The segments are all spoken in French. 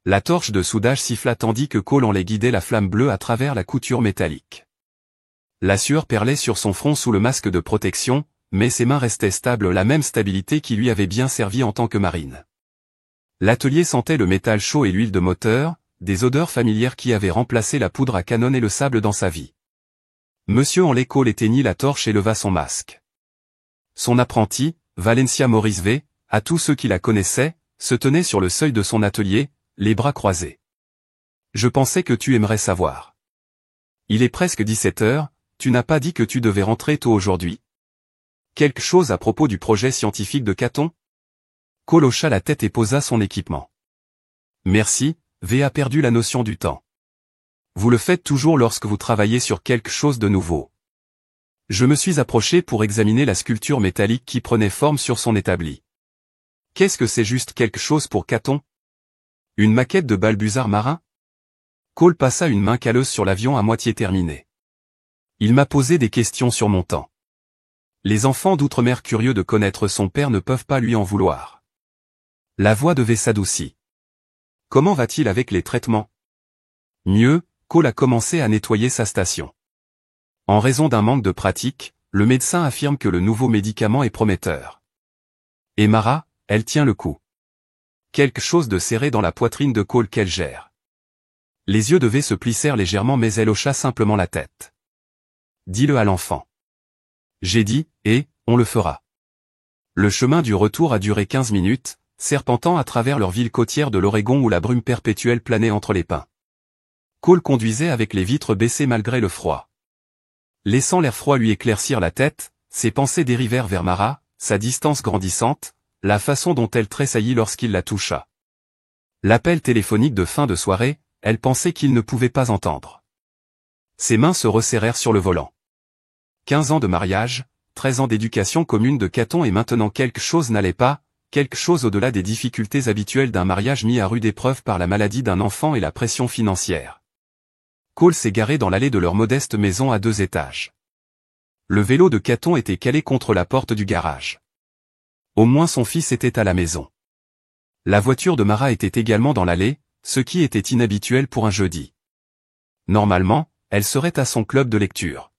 La torche de soudage siffla tandis que Cole en les guidait la flamme bleue à travers la couture métallique. La sueur perlait sur son front sous le masque de protection, mais ses mains restaient stables, la même stabilité qui lui avait bien servi en tant que marine. L'atelier sentait le métal chaud et l'huile de moteur, des odeurs familières qui avaient remplacé la poudre à canon et le sable dans sa vie. Monsieur Henley Cole éteignit la torche et leva son masque. Son apprenti, Valencia Maurice V, à tous ceux qui la connaissaient, se tenait sur le seuil de son atelier, les bras croisés. Je pensais que tu aimerais savoir. Il est presque 17 heures, tu n'as pas dit que tu devais rentrer tôt aujourd'hui? Quelque chose à propos du projet scientifique de Caton? Cole hocha la tête et posa son équipement. Merci, V a perdu la notion du temps. Vous le faites toujours lorsque vous travaillez sur quelque chose de nouveau. Je me suis approché pour examiner la sculpture métallique qui prenait forme sur son établi. Qu'est-ce que c'est, juste quelque chose pour Caton? Une maquette de balbuzard marin? Cole passa une main calleuse sur l'avion à moitié terminé. Il m'a posé des questions sur mon temps. Les enfants d'outre-mer curieux de connaître son père ne peuvent pas lui en vouloir. La voix de V s'adoucit. Comment va-t-il avec les traitements? Mieux, Cole a commencé à nettoyer sa station. En raison d'un manque de pratique, le médecin affirme que le nouveau médicament est prometteur. Et Mara, elle tient le coup. Quelque chose de serré dans la poitrine de Cole qu'elle gère. Les yeux de V se plissèrent légèrement, mais elle hocha simplement la tête. Dis-le à l'enfant. J'ai dit, et, on le fera. Le chemin du retour a duré 15 minutes, serpentant à travers leur ville côtière de l'Oregon où la brume perpétuelle planait entre les pins. Cole conduisait avec les vitres baissées malgré le froid. Laissant l'air froid lui éclaircir la tête, ses pensées dérivèrent vers Mara, sa distance grandissante, la façon dont elle tressaillit lorsqu'il la toucha. L'appel téléphonique de fin de soirée, elle pensait qu'il ne pouvait pas entendre. Ses mains se resserrèrent sur le volant. 15 ans de mariage, 13 ans d'éducation commune de Caton et maintenant quelque chose n'allait pas, quelque chose au-delà des difficultés habituelles d'un mariage mis à rude épreuve par la maladie d'un enfant et la pression financière. Cole s'est garé dans l'allée de leur modeste maison à 2 étages. Le vélo de Caton était calé contre la porte du garage. Au moins son fils était à la maison. La voiture de Mara était également dans l'allée, ce qui était inhabituel pour un jeudi. Normalement, elle serait à son club de lecture.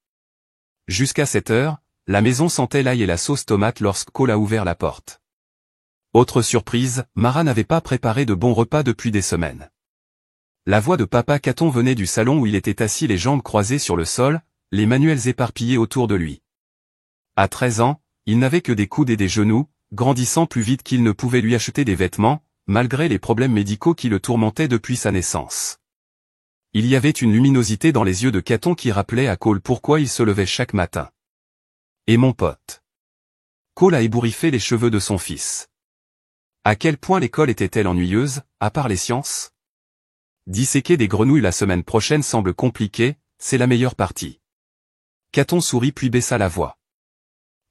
Jusqu'à 7 heures, la maison sentait l'ail et la sauce tomate lorsque Cole a ouvert la porte. Autre surprise, Mara n'avait pas préparé de bons repas depuis des semaines. La voix de papa Caton venait du salon où il était assis, les jambes croisées sur le sol, les manuels éparpillés autour de lui. À 13 ans, il n'avait que des coudes et des genoux, grandissant plus vite qu'il ne pouvait lui acheter des vêtements, malgré les problèmes médicaux qui le tourmentaient depuis sa naissance. Il y avait une luminosité dans les yeux de Caton qui rappelait à Cole pourquoi il se levait chaque matin. Et mon pote. Cole a ébouriffé les cheveux de son fils. À quel point l'école était-elle ennuyeuse, à part les sciences? Disséquer des grenouilles la semaine prochaine semble compliqué, c'est la meilleure partie. Caton sourit puis baissa la voix.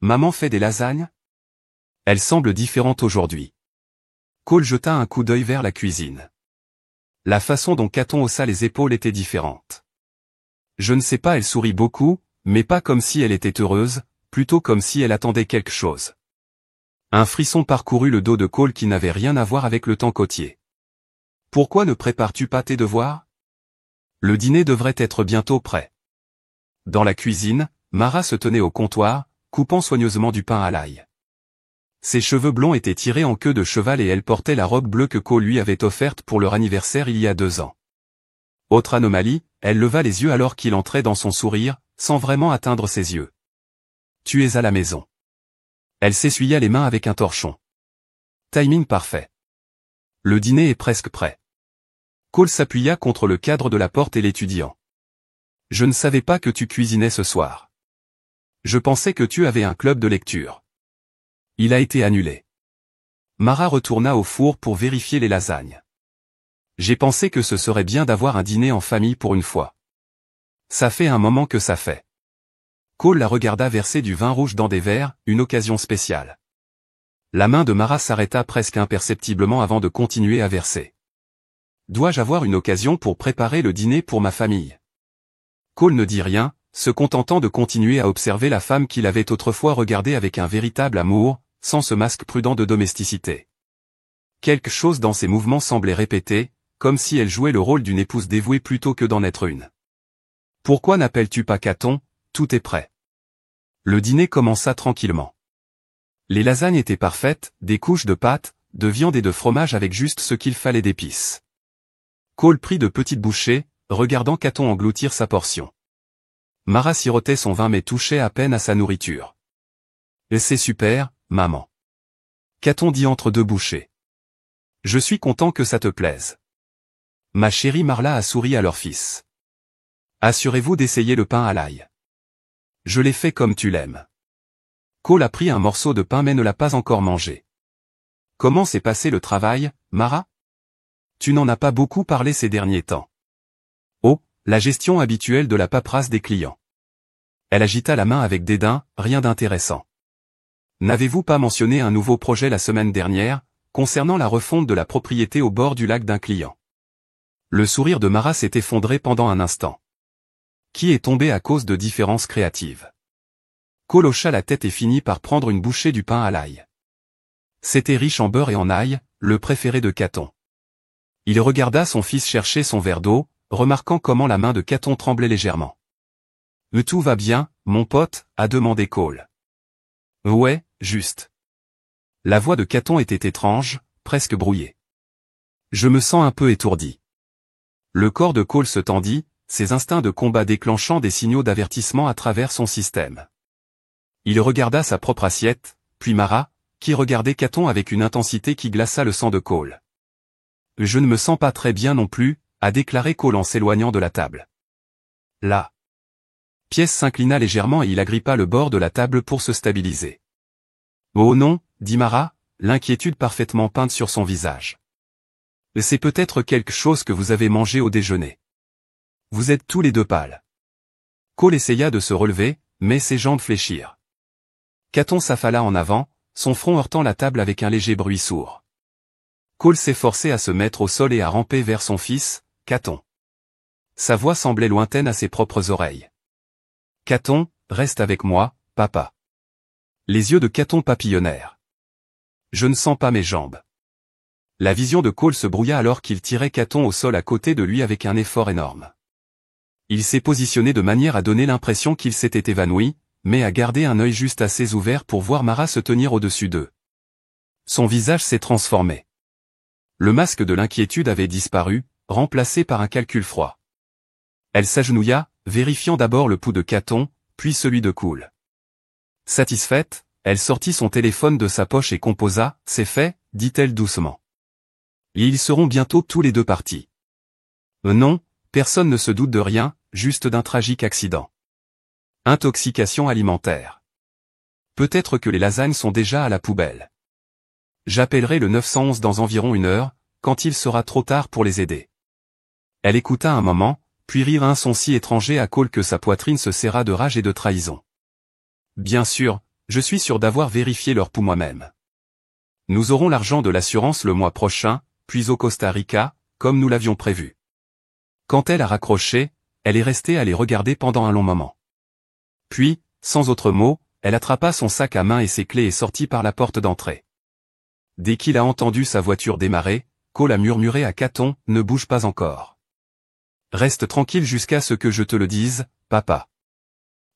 Maman fait des lasagnes? Elle semble différente aujourd'hui. Cole jeta un coup d'œil vers la cuisine. La façon dont Caton haussa les épaules était différente. Je ne sais pas, elle sourit beaucoup, mais pas comme si elle était heureuse, plutôt comme si elle attendait quelque chose. Un frisson parcourut le dos de Cole qui n'avait rien à voir avec le temps côtier. Pourquoi ne prépares-tu pas tes devoirs? Le dîner devrait être bientôt prêt. Dans la cuisine, Mara se tenait au comptoir, coupant soigneusement du pain à l'ail. Ses cheveux blonds étaient tirés en queue de cheval et elle portait la robe bleue que Cole lui avait offerte pour leur anniversaire il y a 2 ans. Autre anomalie, elle leva les yeux alors qu'il entrait dans son sourire, sans vraiment atteindre ses yeux. Tu es à la maison. Elle s'essuya les mains avec un torchon. Timing parfait. Le dîner est presque prêt. Cole s'appuya contre le cadre de la porte et l'étudiant. Je ne savais pas que tu cuisinais ce soir. Je pensais que tu avais un club de lecture. Il a été annulé. Mara retourna au four pour vérifier les lasagnes. J'ai pensé que ce serait bien d'avoir un dîner en famille pour une fois. Ça fait un moment que ça fait. Cole la regarda verser du vin rouge dans des verres, une occasion spéciale. La main de Mara s'arrêta presque imperceptiblement avant de continuer à verser. Dois-je avoir une occasion pour préparer le dîner pour ma famille? Cole ne dit rien, se contentant de continuer à observer la femme qu'il avait autrefois regardée avec un véritable amour, sans ce masque prudent de domesticité. Quelque chose dans ses mouvements semblait répéter, comme si elle jouait le rôle d'une épouse dévouée plutôt que d'en être une. Pourquoi n'appelles-tu pas Caton? Tout est prêt. Le dîner commença tranquillement. Les lasagnes étaient parfaites, des couches de pâte, de viande et de fromage avec juste ce qu'il fallait d'épices. Cole prit de petites bouchées, regardant Caton engloutir sa portion. Mara sirotait son vin mais touchait à peine à sa nourriture. « C'est super, maman. » Caton dit entre deux bouchées. « Je suis content que ça te plaise. » Ma chérie Marla a souri à leur fils. « Assurez-vous d'essayer le pain à l'ail. Je l'ai fait comme tu l'aimes. » Cole a pris un morceau de pain mais ne l'a pas encore mangé. « Comment s'est passé le travail, Mara? Tu n'en as pas beaucoup parlé ces derniers temps. » Oh, la gestion habituelle de la paperasse des clients. Elle agita la main avec dédain, rien d'intéressant. N'avez-vous pas mentionné un nouveau projet la semaine dernière, concernant la refonte de la propriété au bord du lac d'un client? Le sourire de Mara s'est effondré pendant un instant. Qui est tombé à cause de différences créatives? Cole hocha la tête et finit par prendre une bouchée du pain à l'ail. C'était riche en beurre et en ail, le préféré de Caton. Il regarda son fils chercher son verre d'eau, remarquant comment la main de Caton tremblait légèrement. « Tout va bien, mon pote ?» a demandé Cole. « Ouais, juste. » La voix de Caton était étrange, presque brouillée. « Je me sens un peu étourdi. » Le corps de Cole se tendit, ses instincts de combat déclenchant des signaux d'avertissement à travers son système. Il regarda sa propre assiette, puis Mara, qui regardait Caton avec une intensité qui glaça le sang de Cole. « Je ne me sens pas très bien non plus, » a déclaré Cole en s'éloignant de la table. La pièce s'inclina légèrement et il agrippa le bord de la table pour se stabiliser. « Oh non, » dit Mara, l'inquiétude parfaitement peinte sur son visage. « C'est peut-être quelque chose que vous avez mangé au déjeuner. Vous êtes tous les deux pâles. » Cole essaya de se relever, mais ses jambes fléchirent. Caton s'affala en avant, son front heurtant la table avec un léger bruit sourd. Cole s'efforçait à se mettre au sol et à ramper vers son fils, Caton. Sa voix semblait lointaine à ses propres oreilles. « Caton, reste avec moi, papa. » Les yeux de Caton papillonnèrent. « Je ne sens pas mes jambes. » La vision de Cole se brouilla alors qu'il tirait Caton au sol à côté de lui avec un effort énorme. Il s'est positionné de manière à donner l'impression qu'il s'était évanoui, mais à garder un œil juste assez ouvert pour voir Mara se tenir au-dessus d'eux. Son visage s'est transformé. Le masque de l'inquiétude avait disparu, remplacé par un calcul froid. Elle s'agenouilla, vérifiant d'abord le pouls de Caton, puis celui de Cole. Satisfaite, elle sortit son téléphone de sa poche et composa « C'est fait », dit-elle doucement. Et ils seront bientôt tous les deux partis. Non, personne ne se doute de rien, juste d'un tragique accident. Intoxication alimentaire. Peut-être que les lasagnes sont déjà à la poubelle. J'appellerai le 911 dans environ 1 heure, quand il sera trop tard pour les aider. Elle écouta un moment, puis rit un son si étranger à Cole que sa poitrine se serra de rage et de trahison. Bien sûr, je suis sûr d'avoir vérifié leur pouls moi-même. Nous aurons l'argent de l'assurance le mois prochain, puis au Costa Rica, comme nous l'avions prévu. Quand elle a raccroché, elle est restée à les regarder pendant un long moment. Puis, sans autre mot, elle attrapa son sac à main et ses clés et sortit par la porte d'entrée. Dès qu'il a entendu sa voiture démarrer, Cole a murmuré à Caton, « Ne bouge pas encore. Reste tranquille jusqu'à ce que je te le dise, papa. »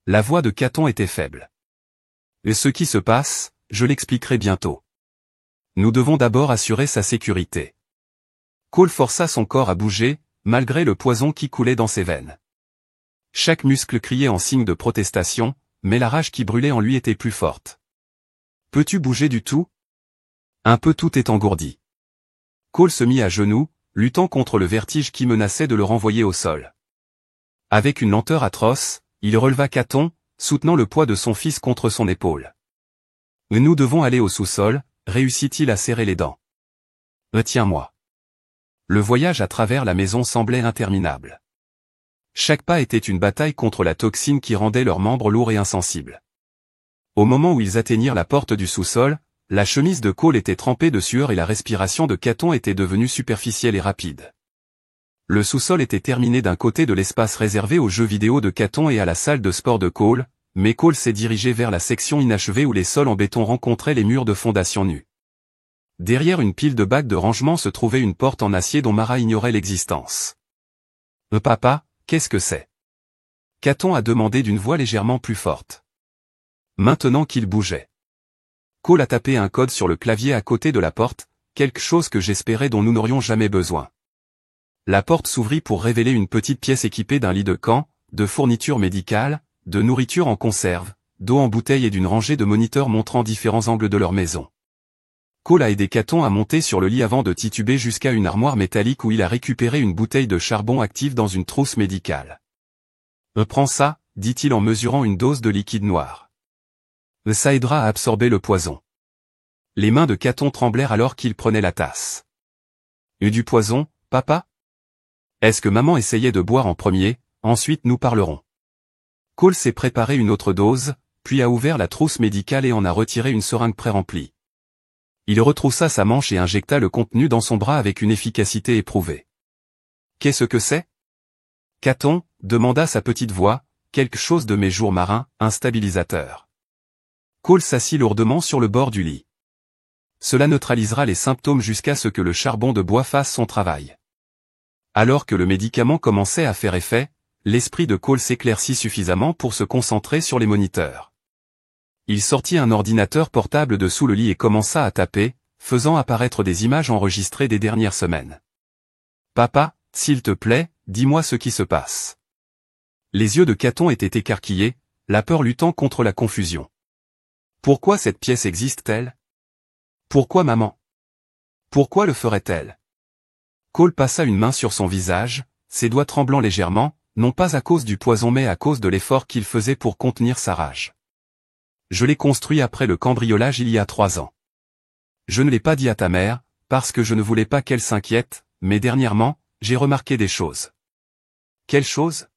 La voix de Caton était faible. « Et ce qui se passe, je l'expliquerai bientôt. Nous devons d'abord assurer sa sécurité. » Cole força son corps à bouger, malgré le poison qui coulait dans ses veines. Chaque muscle criait en signe de protestation, mais la rage qui brûlait en lui était plus forte. « Peux-tu bouger du tout ? » Un peu tout est engourdi. Cole se mit à genoux, luttant contre le vertige qui menaçait de le renvoyer au sol. Avec une lenteur atroce, il releva Caton, soutenant le poids de son fils contre son épaule. « Nous devons aller au sous-sol », réussit-il à serrer les dents. « Retiens-moi. » Le voyage à travers la maison semblait interminable. Chaque pas était une bataille contre la toxine qui rendait leurs membres lourds et insensibles. Au moment où ils atteignirent la porte du sous-sol, la chemise de Cole était trempée de sueur et la respiration de Caton était devenue superficielle et rapide. Le sous-sol était terminé d'un côté de l'espace réservé aux jeux vidéo de Caton et à la salle de sport de Cole, mais Cole s'est dirigé vers la section inachevée où les sols en béton rencontraient les murs de fondation nus. Derrière une pile de bacs de rangement se trouvait une porte en acier dont Mara ignorait l'existence. « Papa, qu'est-ce que c'est » Caton a demandé d'une voix légèrement plus forte. Maintenant qu'il bougeait. Cole a tapé un code sur le clavier à côté de la porte, quelque chose que j'espérais dont nous n'aurions jamais besoin. La porte s'ouvrit pour révéler une petite pièce équipée d'un lit de camp, de fournitures médicales, de nourriture en conserve, d'eau en bouteille et d'une rangée de moniteurs montrant différents angles de leur maison. Cole a aidé Caton à monter sur le lit avant de tituber jusqu'à une armoire métallique où il a récupéré une bouteille de charbon actif dans une trousse médicale. « Prends ça », dit-il en mesurant une dose de liquide noir. « Ça aidera à absorber le poison. » Les mains de Caton tremblèrent alors qu'il prenait la tasse. « Du poison, papa ? Est-ce que maman essayait de boire en premier, ensuite nous parlerons. » Cole s'est préparé une autre dose, puis a ouvert la trousse médicale et en a retiré une seringue pré-remplie. Il retroussa sa manche et injecta le contenu dans son bras avec une efficacité éprouvée. « Qu'est-ce que c'est » Caton, demanda sa petite voix, quelque chose de mes jours marins, un stabilisateur. Cole s'assit lourdement sur le bord du lit. Cela neutralisera les symptômes jusqu'à ce que le charbon de bois fasse son travail. Alors que le médicament commençait à faire effet, l'esprit de Cole s'éclaircit suffisamment pour se concentrer sur les moniteurs. Il sortit un ordinateur portable de sous le lit et commença à taper, faisant apparaître des images enregistrées des dernières semaines. « Papa, s'il te plaît, dis-moi ce qui se passe. » Les yeux de Caton étaient écarquillés, la peur luttant contre la confusion. Pourquoi cette pièce existe-t-elle? Pourquoi maman? Pourquoi le ferait-elle? Cole passa une main sur son visage, ses doigts tremblant légèrement, non pas à cause du poison mais à cause de l'effort qu'il faisait pour contenir sa rage. Je l'ai construit après le cambriolage il y a 3 ans. Je ne l'ai pas dit à ta mère, parce que je ne voulais pas qu'elle s'inquiète, mais dernièrement, j'ai remarqué des choses. Quelles choses?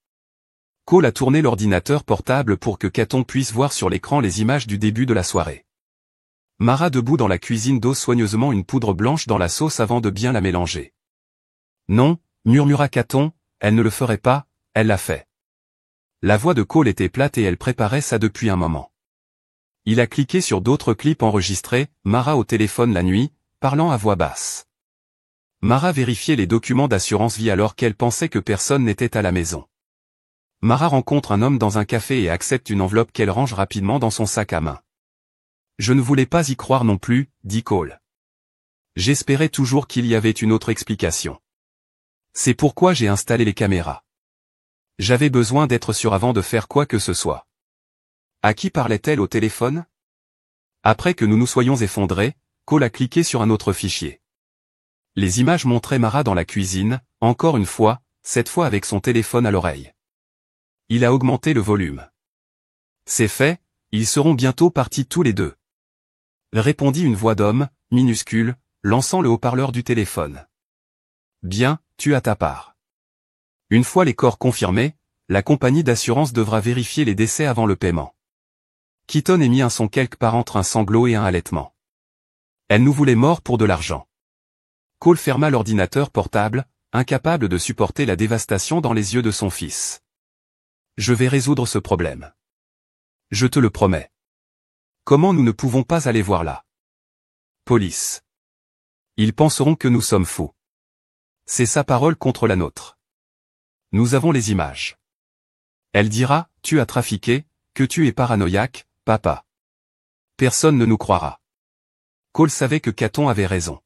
Cole a tourné l'ordinateur portable pour que Caton puisse voir sur l'écran les images du début de la soirée. Mara debout dans la cuisine dose soigneusement une poudre blanche dans la sauce avant de bien la mélanger. Non, murmura Caton, elle ne le ferait pas, elle l'a fait. La voix de Cole était plate et elle préparait ça depuis un moment. Il a cliqué sur d'autres clips enregistrés, Mara au téléphone la nuit, parlant à voix basse. Mara vérifiait les documents d'assurance vie alors qu'elle pensait que personne n'était à la maison. Mara rencontre un homme dans un café et accepte une enveloppe qu'elle range rapidement dans son sac à main. Je ne voulais pas y croire non plus, dit Cole. J'espérais toujours qu'il y avait une autre explication. C'est pourquoi j'ai installé les caméras. J'avais besoin d'être sûr avant de faire quoi que ce soit. À qui parlait-elle au téléphone? Après que nous nous soyons effondrés, Cole a cliqué sur un autre fichier. Les images montraient Mara dans la cuisine, encore une fois, cette fois avec son téléphone à l'oreille. Il a augmenté le volume. C'est fait, ils seront bientôt partis tous les deux. Répondit une voix d'homme, minuscule, lançant le haut-parleur du téléphone. Bien, tu as ta part. Une fois les corps confirmés, la compagnie d'assurance devra vérifier les décès avant le paiement. Keaton émit un son quelque part entre un sanglot et un halètement. Elle nous voulait morts pour de l'argent. Cole ferma l'ordinateur portable, incapable de supporter la dévastation dans les yeux de son fils. Je vais résoudre ce problème. Je te le promets. Comment nous ne pouvons pas aller voir là? Police. Ils penseront que nous sommes fous. C'est sa parole contre la nôtre. Nous avons les images. Elle dira, tu as trafiqué, que tu es paranoïaque, papa. Personne ne nous croira. Cole savait que Caton avait raison.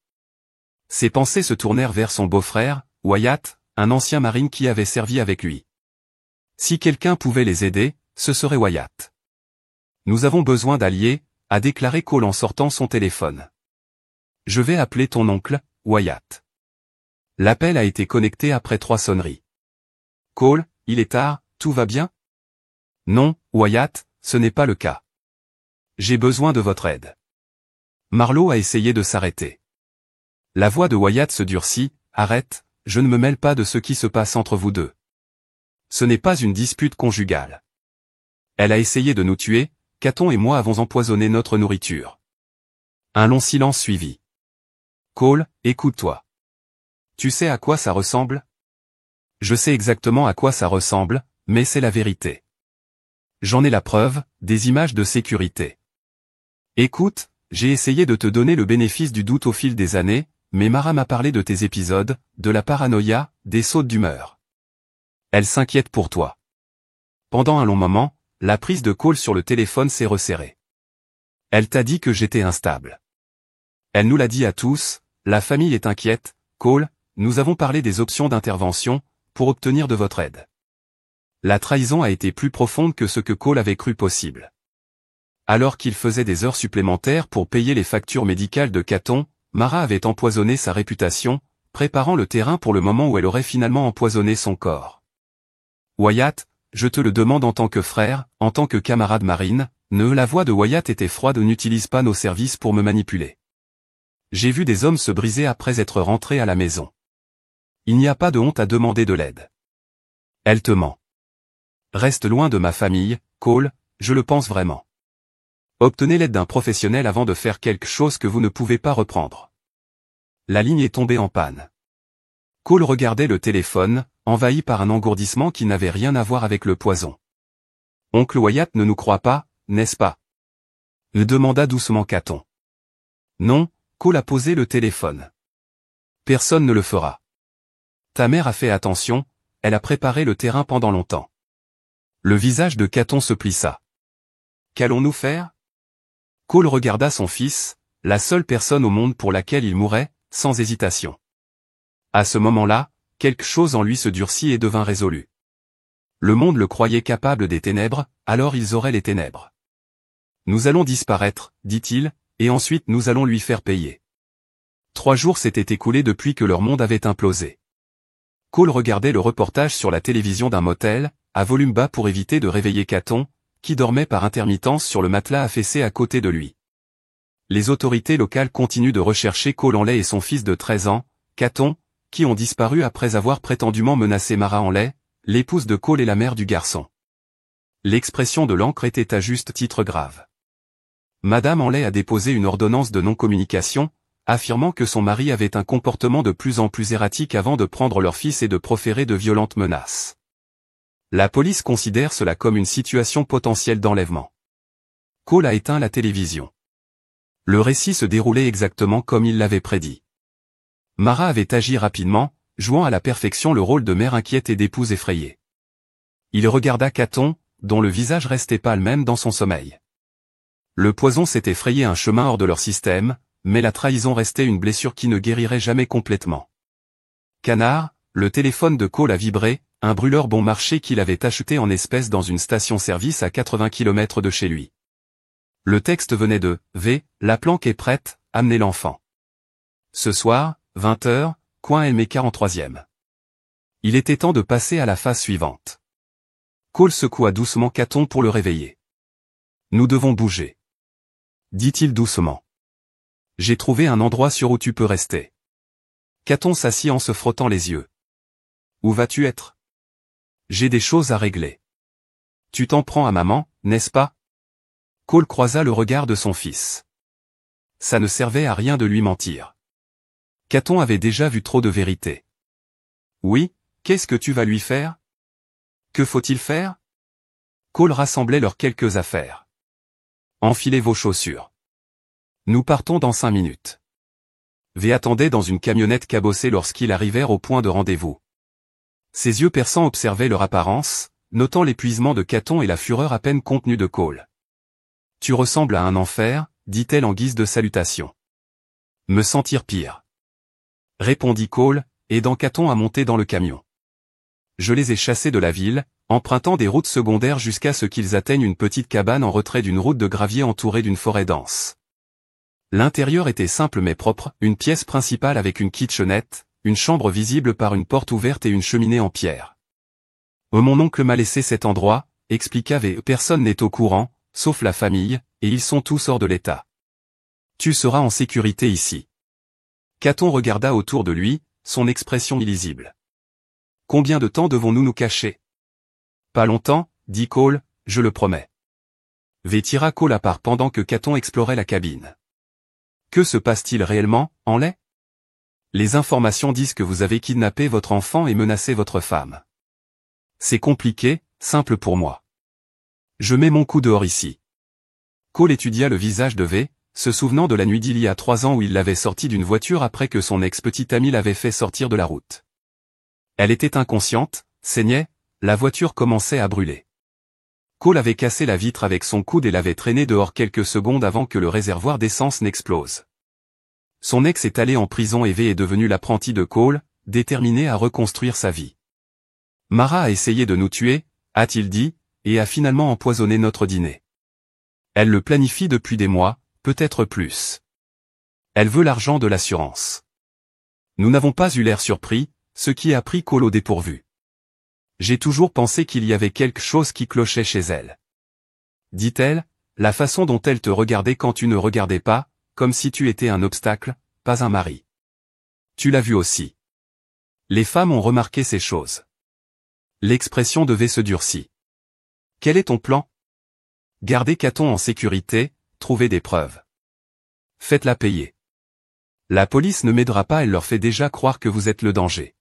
Ses pensées se tournèrent vers son beau-frère, Wyatt, un ancien marine qui avait servi avec lui. Si quelqu'un pouvait les aider, ce serait Wyatt. Nous avons besoin d'alliés, a déclaré Cole en sortant son téléphone. Je vais appeler ton oncle, Wyatt. L'appel a été connecté après 3 sonneries. Cole, il est tard, tout va bien? Non, Wyatt, ce n'est pas le cas. J'ai besoin de votre aide. Marlowe a essayé de s'arrêter. La voix de Wyatt se durcit, arrête, je ne me mêle pas de ce qui se passe entre vous deux. Ce n'est pas une dispute conjugale. Elle a essayé de nous tuer, Caton et moi avons empoisonné notre nourriture. Un long silence suivit. Cole, écoute-toi. Tu sais à quoi ça ressemble? Je sais exactement à quoi ça ressemble, mais c'est la vérité. J'en ai la preuve, des images de sécurité. Écoute, J'ai essayé de te donner le bénéfice du doute au fil des années, mais Mara m'a parlé de tes épisodes, de la paranoïa, des sautes d'humeur. Elle s'inquiète pour toi. Pendant un long moment, la prise de Cole sur le téléphone s'est resserrée. Elle t'a dit que j'étais instable. Elle nous l'a dit à tous, la famille est inquiète, Cole, nous avons parlé des options d'intervention, pour obtenir de votre aide. La trahison a été plus profonde que ce que Cole avait cru possible. Alors qu'il faisait des heures supplémentaires pour payer les factures médicales de Caton, Mara avait empoisonné sa réputation, préparant le terrain pour le moment où elle aurait finalement empoisonné son corps. Wyatt, je te le demande en tant que frère, en tant que camarade marine, la voix de Wyatt était froide. N'utilise pas nos services pour me manipuler. J'ai vu des hommes se briser après être rentrés à la maison. Il n'y a pas de honte à demander de l'aide. Elle te ment. Reste loin de ma famille, Cole, je le pense vraiment. Obtenez l'aide d'un professionnel avant de faire quelque chose que vous ne pouvez pas reprendre. La ligne est tombée en panne. Cole regardait le téléphone, envahi par un engourdissement qui n'avait rien à voir avec le poison. Oncle Wyatt ne nous croit pas, n'est-ce pas? Le demanda doucement Caton. Non, Cole a posé le téléphone. Personne ne le fera. Ta mère a fait attention, elle a préparé le terrain pendant longtemps. Le visage de Caton se plissa. Qu'allons-nous faire? Cole regarda son fils, la seule personne au monde pour laquelle il mourrait, sans hésitation. À ce moment-là, quelque chose en lui se durcit et devint résolu. Le monde le croyait capable des ténèbres, alors ils auraient les ténèbres. Nous allons disparaître, dit-il, et ensuite nous allons lui faire payer. 3 jours s'étaient écoulés depuis que leur monde avait implosé. Cole regardait le reportage sur la télévision d'un motel, à volume bas pour éviter de réveiller Caton, qui dormait par intermittence sur le matelas affaissé à côté de lui. Les autorités locales continuent de rechercher Cole Henley et son fils de 13 ans, Caton, qui ont disparu après avoir prétendument menacé Mara Henley, l'épouse de Cole et la mère du garçon. L'expression de l'encre était à juste titre grave. Madame Henley a déposé une ordonnance de non-communication, affirmant que son mari avait un comportement de plus en plus erratique avant de prendre leur fils et de proférer de violentes menaces. La police considère cela comme une situation potentielle d'enlèvement. Cole a éteint la télévision. Le récit se déroulait exactement comme il l'avait prédit. Mara avait agi rapidement, jouant à la perfection le rôle de mère inquiète et d'épouse effrayée. Il regarda Caton, dont le visage restait pâle même dans son sommeil. Le poison s'était frayé un chemin hors de leur système, mais la trahison restait une blessure qui ne guérirait jamais complètement. Canard, le téléphone de Cole a vibré, un brûleur bon marché qu'il avait acheté en espèces dans une station-service à 80 km de chez lui. Le texte venait de « V, la planque est prête, amenez l'enfant. Ce soir, 20h, coin Elmé 43e. » Il était temps de passer à la phase suivante. Cole secoua doucement Caton pour le réveiller. « Nous devons bouger. » dit-il doucement. « J'ai trouvé un endroit sûr où tu peux rester. » Caton s'assit en se frottant les yeux. « Où vas-tu être? » J'ai des choses à régler. Tu t'en prends à maman, n'est-ce pas? Cole croisa le regard de son fils. Ça ne servait à rien de lui mentir. Caton avait déjà vu trop de vérité. Oui, qu'est-ce que tu vas lui faire? Que faut-il faire? Cole rassemblait leurs quelques affaires. Enfilez vos chaussures. Nous partons dans 5 minutes. V attendait dans une camionnette cabossée lorsqu'ils arrivèrent au point de rendez-vous. Ses yeux perçants observaient leur apparence, notant l'épuisement de Caton et la fureur à peine contenue de Cole. « Tu ressembles à un enfer, » dit-elle en guise de salutation. « Me sentir pire. » répondit Cole, aidant Caton à monter dans le camion. « Je les ai chassés de la ville, empruntant des routes secondaires jusqu'à ce qu'ils atteignent une petite cabane en retrait d'une route de gravier entourée d'une forêt dense. L'intérieur était simple mais propre, une pièce principale avec une kitchenette, une chambre visible par une porte ouverte et une cheminée en pierre. « Mon oncle m'a laissé cet endroit, » expliqua V. Personne n'est au courant, sauf la famille, et ils sont tous hors de l'état. Tu seras en sécurité ici. Caton regarda autour de lui, son expression illisible. Combien de temps devons-nous nous cacher? Pas longtemps, dit Cole, je le promets. V tira Cole à part pendant que Caton explorait la cabine. Que se passe-t-il réellement, Henley? Les informations disent que vous avez kidnappé votre enfant et menacé votre femme. C'est compliqué, simple pour moi. Je mets mon coup dehors ici. Cole étudia le visage de V, se souvenant de la nuit d'il y a 3 ans où il l'avait sortie d'une voiture après que son ex-petite amie l'avait fait sortir de la route. Elle était inconsciente, saignait, la voiture commençait à brûler. Cole avait cassé la vitre avec son coude et l'avait traînée dehors quelques secondes avant que le réservoir d'essence n'explose. Son ex est allé en prison et V est devenu l'apprenti de Cole, déterminé à reconstruire sa vie. Mara a essayé de nous tuer, a-t-il dit, et a finalement empoisonné notre dîner. Elle le planifie depuis des mois, peut-être plus. Elle veut l'argent de l'assurance. Nous n'avons pas eu l'air surpris, ce qui a pris Cole au dépourvu. J'ai toujours pensé qu'il y avait quelque chose qui clochait chez elle. Dit-elle, la façon dont elle te regardait quand tu ne regardais pas, comme si tu étais un obstacle, pas un mari. Tu l'as vu aussi. Les femmes ont remarqué ces choses. L'expression devait se durcir. Quel est ton plan? Gardez Caton en sécurité, trouvez des preuves. Faites-la payer. La police ne m'aidera pas, elle leur fait déjà croire que vous êtes le danger.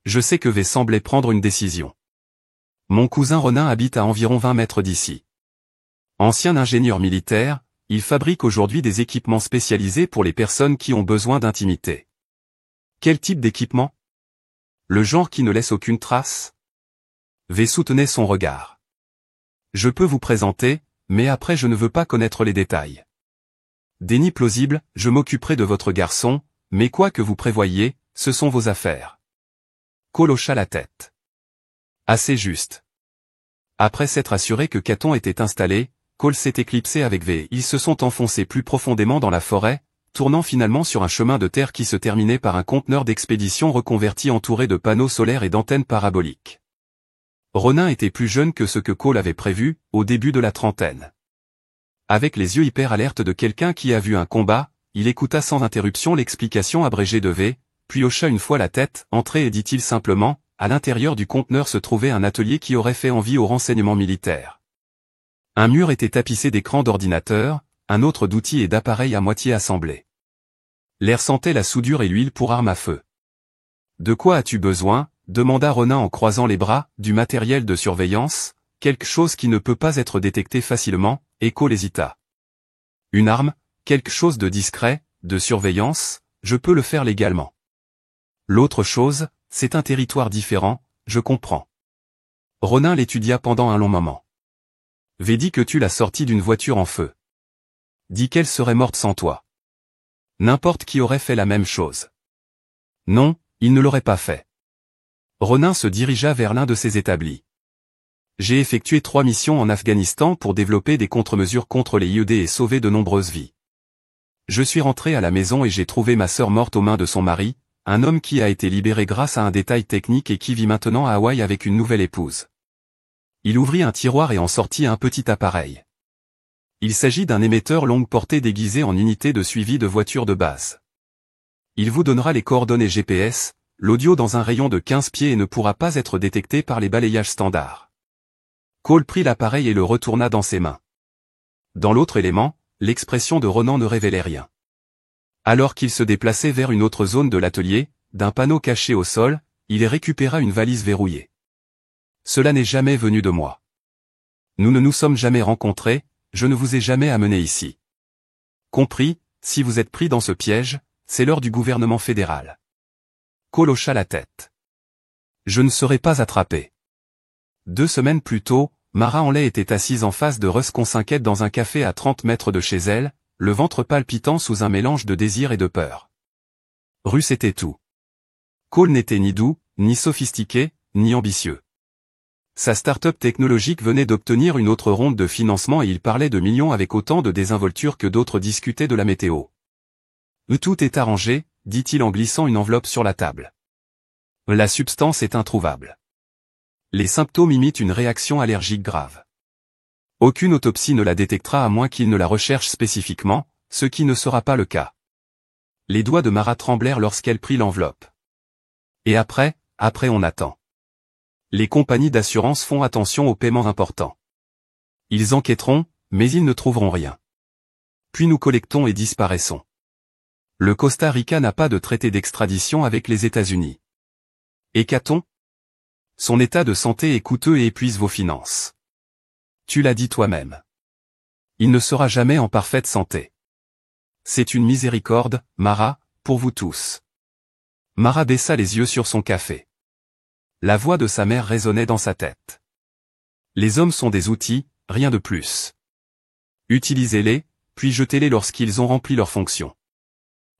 Je sais que V semblait prendre une décision. Mon cousin Ronin habite à environ 20 mètres d'ici. Ancien ingénieur militaire, il fabrique aujourd'hui des équipements spécialisés pour les personnes qui ont besoin d'intimité. Quel type d'équipement? Le genre qui ne laisse aucune trace? V soutenait son regard. Je peux vous présenter, mais après je ne veux pas connaître les détails. Déni plausible, je m'occuperai de votre garçon, mais quoi que vous prévoyiez, ce sont vos affaires. Cole hocha la tête. Assez juste. Après s'être assuré que Caton était installé, Cole s'est éclipsé avec V. Ils se sont enfoncés plus profondément dans la forêt, tournant finalement sur un chemin de terre qui se terminait par un conteneur d'expédition reconverti entouré de panneaux solaires et d'antennes paraboliques. Ronin était plus jeune que ce que Cole avait prévu, au début de la trentaine. Avec les yeux hyper alertes de quelqu'un qui a vu un combat, il écouta sans interruption l'explication abrégée de V, puis hocha une fois la tête, entré et dit-il simplement, à l'intérieur du conteneur se trouvait un atelier qui aurait fait envie aux renseignements militaires. Un mur était tapissé d'écrans d'ordinateur, un autre d'outils et d'appareils à moitié assemblés. L'air sentait la soudure et l'huile pour arme à feu. De quoi as-tu besoin? Demanda Ronin en croisant les bras, du matériel de surveillance, quelque chose qui ne peut pas être détecté facilement, et Cole hésita. Une arme, quelque chose de discret, de surveillance, je peux le faire légalement. L'autre chose, c'est un territoire différent, je comprends. Ronin l'étudia pendant un long moment. V dit que tu l'as sortie d'une voiture en feu. Dis qu'elle serait morte sans toi. N'importe qui aurait fait la même chose. Non, il ne l'aurait pas fait. Ronin se dirigea vers l'un de ses établis. J'ai effectué 3 missions en Afghanistan pour développer des contre-mesures contre les IED et sauver de nombreuses vies. Je suis rentré à la maison et j'ai trouvé ma sœur morte aux mains de son mari, un homme qui a été libéré grâce à un détail technique et qui vit maintenant à Hawaï avec une nouvelle épouse. Il ouvrit un tiroir et en sortit un petit appareil. Il s'agit d'un émetteur longue portée déguisé en unité de suivi de voiture de base. Il vous donnera les coordonnées GPS, l'audio dans un rayon de 15 pieds et ne pourra pas être détecté par les balayages standards. Cole prit l'appareil et le retourna dans ses mains. Dans l'autre élément, l'expression de Ronan ne révélait rien. Alors qu'il se déplaçait vers une autre zone de l'atelier, d'un panneau caché au sol, il récupéra une valise verrouillée. Cela n'est jamais venu de moi. Nous ne nous sommes jamais rencontrés, je ne vous ai jamais amené ici. Compris, si vous êtes pris dans ce piège, c'est l'heure du gouvernement fédéral. Cole hocha la tête. Je ne serai pas attrapé. 2 semaines plus tôt, Mara Hanley était assise en face de Russ Consinquette dans un café à 30 mètres de chez elle, le ventre palpitant sous un mélange de désir et de peur. Russ était tout. Cole n'était ni doux, ni sophistiqué, ni ambitieux. Sa start-up technologique venait d'obtenir une autre ronde de financement et il parlait de millions avec autant de désinvolture que d'autres discutaient de la météo. Tout est arrangé, dit-il en glissant une enveloppe sur la table. La substance est introuvable. Les symptômes imitent une réaction allergique grave. Aucune autopsie ne la détectera à moins qu'il ne la recherche spécifiquement, ce qui ne sera pas le cas. Les doigts de Mara tremblèrent lorsqu'elle prit l'enveloppe. Et après on attend. Les compagnies d'assurance font attention aux paiements importants. Ils enquêteront, mais ils ne trouveront rien. Puis nous collectons et disparaissons. Le Costa Rica n'a pas de traité d'extradition avec les États-Unis. Et qu'a-t-on? Son état de santé est coûteux et épuise vos finances. Tu l'as dit toi-même. Il ne sera jamais en parfaite santé. c'est une miséricorde, Mara, pour vous tous. Mara baissa les yeux sur son café. La voix de sa mère résonnait dans sa tête. Les hommes sont des outils, rien de plus. Utilisez-les, puis jetez-les lorsqu'ils ont rempli leur fonction.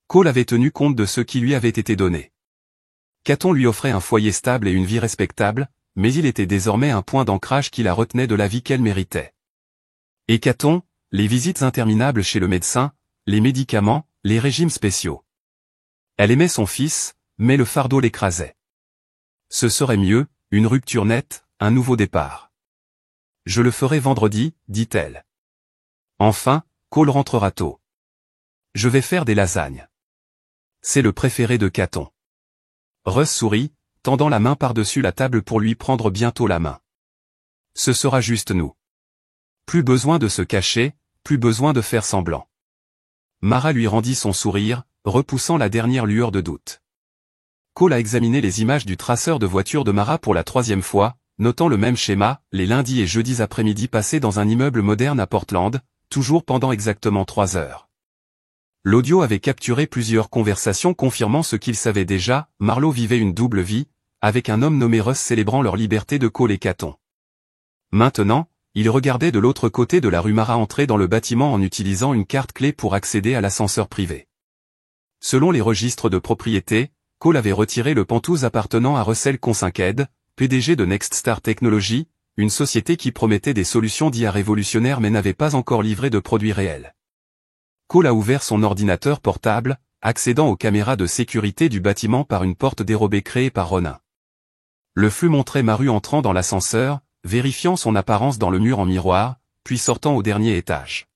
Cole avait tenu compte de ce qui lui avait été donné. Caton lui offrait un foyer stable et une vie respectable, mais il était désormais un point d'ancrage qui la retenait de la vie qu'elle méritait. Et Caton, les visites interminables chez le médecin, les médicaments, les régimes spéciaux. Elle aimait son fils, mais le fardeau l'écrasait. Ce serait mieux, une rupture nette, un nouveau départ. Je le ferai vendredi, dit-elle. Enfin, Cole rentrera tôt. Je vais faire des lasagnes. C'est le préféré de Caton. Russ sourit, tendant la main par-dessus la table pour lui prendre bientôt la main. Ce sera juste nous. Plus besoin de se cacher, plus besoin de faire semblant. Mara lui rendit son sourire, repoussant la dernière lueur de doute. Cole a examiné les images du traceur de voiture de Mara pour la 3e fois, notant le même schéma, les lundis et jeudis après-midi passés dans un immeuble moderne à Portland, toujours pendant exactement 3 heures. L'audio avait capturé plusieurs conversations confirmant ce qu'il savait déjà, Marlowe vivait une double vie, avec un homme nommé Russ célébrant leur liberté de Cole et Caton. Maintenant, il regardait de l'autre côté de la rue Mara entrer dans le bâtiment en utilisant une carte clé pour accéder à l'ascenseur privé. Selon les registres de propriété, Cole avait retiré le pantouse appartenant à Russell Consinked, PDG de Next Star Technology, une société qui promettait des solutions d'IA révolutionnaires mais n'avait pas encore livré de produits réels. Cole a ouvert son ordinateur portable, accédant aux caméras de sécurité du bâtiment par une porte dérobée créée par Ronin. Le flux montrait Maru entrant dans l'ascenseur, vérifiant son apparence dans le mur en miroir, puis sortant au dernier étage.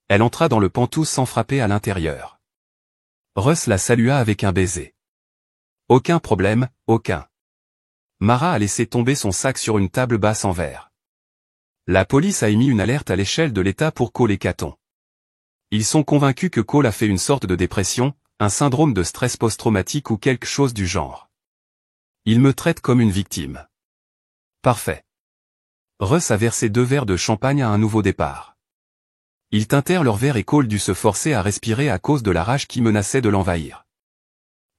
Elle entra dans le pantouse sans frapper à l'intérieur. Russ la salua avec un baiser. Aucun problème, aucun. Mara a laissé tomber son sac sur une table basse en verre. La police a émis une alerte à l'échelle de l'État pour Cole et Caton. Ils sont convaincus que Cole a fait une sorte de dépression, un syndrome de stress post-traumatique ou quelque chose du genre. Ils me traitent comme une victime. Parfait. Russ a versé 2 verres de champagne à un nouveau départ. Ils tintèrent leurs verres et Cole dut se forcer à respirer à cause de la rage qui menaçait de l'envahir.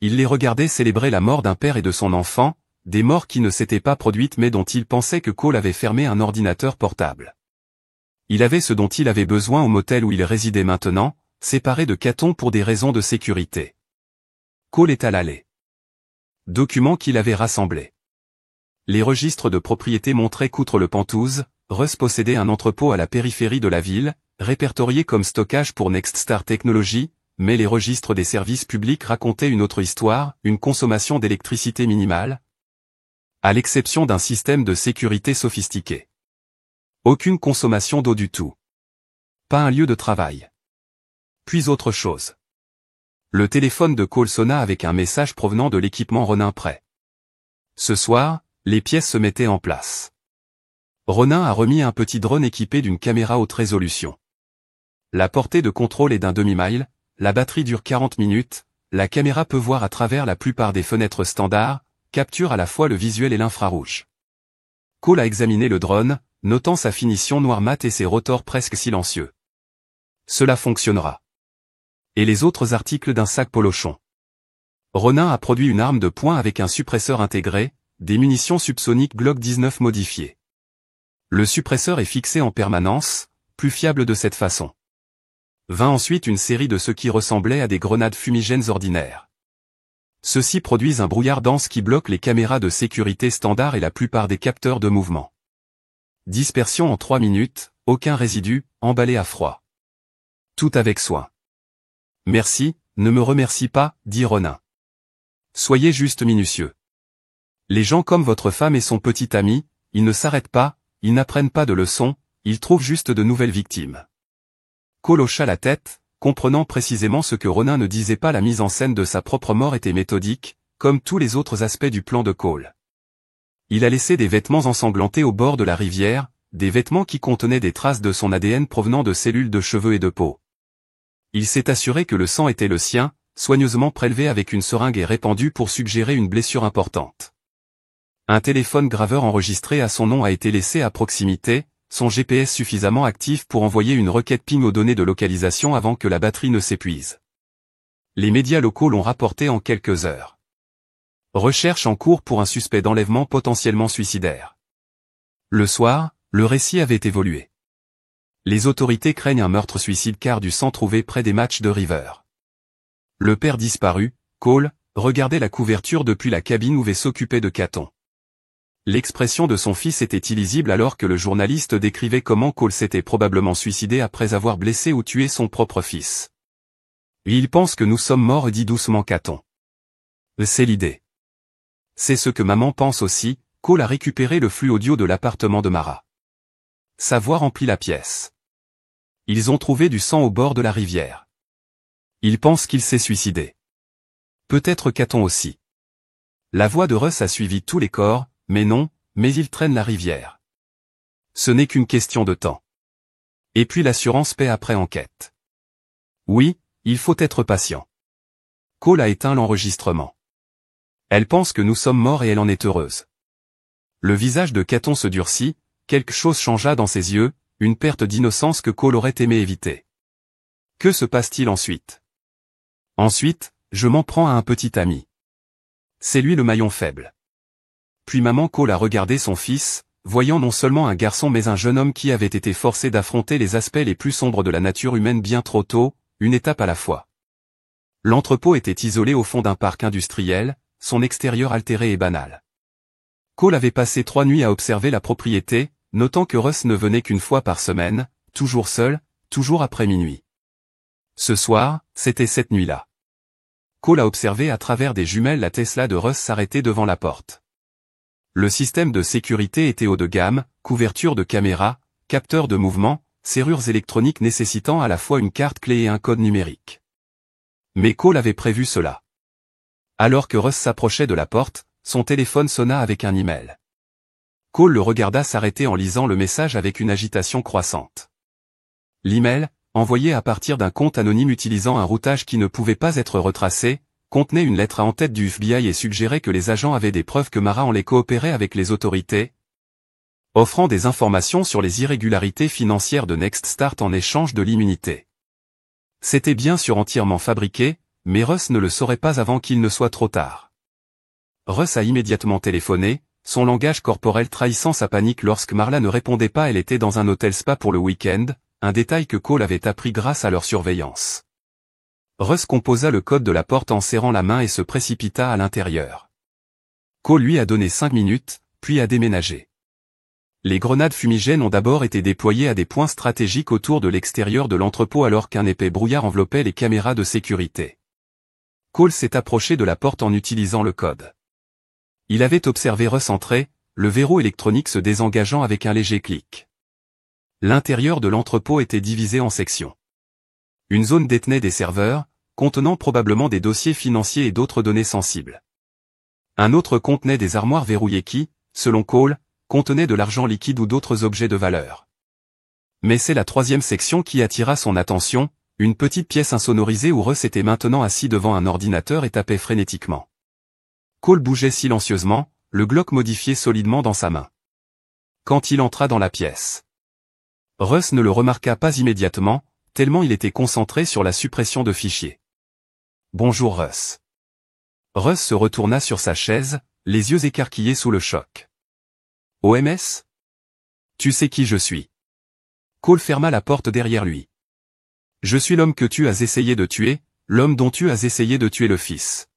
Il les regardait célébrer la mort d'un père et de son enfant, des morts qui ne s'étaient pas produites mais dont il pensait que Cole avait fermé un ordinateur portable. Il avait ce dont il avait besoin au motel où il résidait maintenant, séparé de Caton pour des raisons de sécurité. Cole étala les documents qu'il avait rassemblés. Les registres de propriété montraient qu'outre le pantouse, Russ possédait un entrepôt à la périphérie de la ville, répertorié comme stockage pour Next Star Technology, mais les registres des services publics racontaient une autre histoire, une consommation d'électricité minimale, à l'exception d'un système de sécurité sophistiqué. Aucune consommation d'eau du tout. Pas un lieu de travail. Puis autre chose. Le téléphone de Cole sonna avec un message provenant de l'équipement Ronin prêt. Ce soir, les pièces se mettaient en place. Ronin a remis un petit drone équipé d'une caméra haute résolution. La portée de contrôle est d'un demi-mile, la batterie dure 40 minutes, la caméra peut voir à travers la plupart des fenêtres standards, capture à la fois le visuel et l'infrarouge. Cole a examiné le drone, notant sa finition noir mat et ses rotors presque silencieux. Cela fonctionnera. Et les autres articles d'un sac polochon. Ronin a produit une arme de poing avec un suppresseur intégré, des munitions subsoniques Glock 19 modifiées. Le suppresseur est fixé en permanence, plus fiable de cette façon. Vint ensuite une série de ce qui ressemblait à des grenades fumigènes ordinaires. Ceux-ci produisent un brouillard dense qui bloque les caméras de sécurité standard et la plupart des capteurs de mouvement. Dispersion en 3 minutes, aucun résidu, emballé à froid. Tout avec soin. Merci, ne me remercie pas, dit Ronin. Soyez juste minutieux. Les gens comme votre femme et son petit ami, ils ne s'arrêtent pas, ils n'apprennent pas de leçons, ils trouvent juste de nouvelles victimes. Cole hocha la tête, comprenant précisément ce que Ronin ne disait pas. La mise en scène de sa propre mort était méthodique, comme tous les autres aspects du plan de Cole. Il a laissé des vêtements ensanglantés au bord de la rivière, des vêtements qui contenaient des traces de son ADN provenant de cellules de cheveux et de peau. Il s'est assuré que le sang était le sien, soigneusement prélevé avec une seringue et répandu pour suggérer une blessure importante. Un téléphone graveur enregistré à son nom a été laissé à proximité, son GPS suffisamment actif pour envoyer une requête ping aux données de localisation avant que la batterie ne s'épuise. Les médias locaux l'ont rapporté en quelques heures. Recherche en cours pour un suspect d'enlèvement potentiellement suicidaire. Le soir, le récit avait évolué. Les autorités craignent un meurtre-suicide car du sang trouvé près des matchs de River. Le père disparu, Cole, regardait la couverture depuis la cabine où V s'occupait de Caton. L'expression de son fils était illisible alors que le journaliste décrivait comment Cole s'était probablement suicidé après avoir blessé ou tué son propre fils. « Il pense que nous sommes morts, dit doucement Caton. C'est l'idée. C'est ce que maman pense aussi. » Cole a récupéré le flux audio de l'appartement de Mara. Sa voix remplit la pièce. Ils ont trouvé du sang au bord de la rivière. Il pense qu'il s'est suicidé. Peut-être Caton aussi. La voix de Russ a suivi tous les corps, mais non, mais il traîne la rivière. Ce n'est qu'une question de temps. Et puis l'assurance paie après enquête. Oui, il faut être patient. Cole a éteint l'enregistrement. Elle pense que nous sommes morts et elle en est heureuse. Le visage de Caton se durcit, quelque chose changea dans ses yeux, une perte d'innocence que Cole aurait aimé éviter. Que se passe-t-il ensuite? Ensuite, je m'en prends à un petit ami. C'est lui le maillon faible. Puis maman Cole a regardé son fils, voyant non seulement un garçon mais un jeune homme qui avait été forcé d'affronter les aspects les plus sombres de la nature humaine bien trop tôt, une étape à la fois. L'entrepôt était isolé au fond d'un parc industriel, son extérieur altéré et banal. Cole avait passé 3 nuits à observer la propriété, notant que Russ ne venait qu'une fois par semaine, toujours seul, toujours après minuit. Ce soir, c'était cette nuit-là. Cole a observé à travers des jumelles la Tesla de Russ s'arrêter devant la porte. Le système de sécurité était haut de gamme, couverture de caméras, capteur de mouvement, serrures électroniques nécessitant à la fois une carte clé et un code numérique. Mais Cole avait prévu cela. Alors que Russ s'approchait de la porte, son téléphone sonna avec un email. Cole le regarda s'arrêter en lisant le message avec une agitation croissante. L'email, envoyé à partir d'un compte anonyme utilisant un routage qui ne pouvait pas être retracé, contenait une lettre à en-tête du FBI et suggérait que les agents avaient des preuves que Mara allait coopérer avec les autorités, offrant des informations sur les irrégularités financières de Next Start en échange de l'immunité. C'était bien sûr entièrement fabriqué, mais Russ ne le saurait pas avant qu'il ne soit trop tard. Russ a immédiatement téléphoné, son langage corporel trahissant sa panique lorsque Marla ne répondait pas. Elle était dans un hôtel spa pour le week-end, un détail que Cole avait appris grâce à leur surveillance. Russ composa le code de la porte en serrant la main et se précipita à l'intérieur. Cole lui a donné 5 minutes, puis a déménagé. Les grenades fumigènes ont d'abord été déployées à des points stratégiques autour de l'extérieur de l'entrepôt alors qu'un épais brouillard enveloppait les caméras de sécurité. Cole s'est approché de la porte en utilisant le code. Il avait observé Russ entrer, le verrou électronique se désengageant avec un léger clic. L'intérieur de l'entrepôt était divisé en sections. Une zone détenait des serveurs, contenant probablement des dossiers financiers et d'autres données sensibles. Un autre contenait des armoires verrouillées qui, selon Cole, contenaient de l'argent liquide ou d'autres objets de valeur. Mais c'est la troisième section qui attira son attention, une petite pièce insonorisée où Russ était maintenant assis devant un ordinateur et tapait frénétiquement. Cole bougeait silencieusement, le Glock modifié solidement dans sa main. Quand il entra dans la pièce, Russ ne le remarqua pas immédiatement, tellement il était concentré sur la suppression de fichiers. « Bonjour Russ. » Russ se retourna sur sa chaise, les yeux écarquillés sous le choc. « OMS ? Tu sais qui je suis. » Cole ferma la porte derrière lui. « Je suis l'homme que tu as essayé de tuer, l'homme dont tu as essayé de tuer le fils. »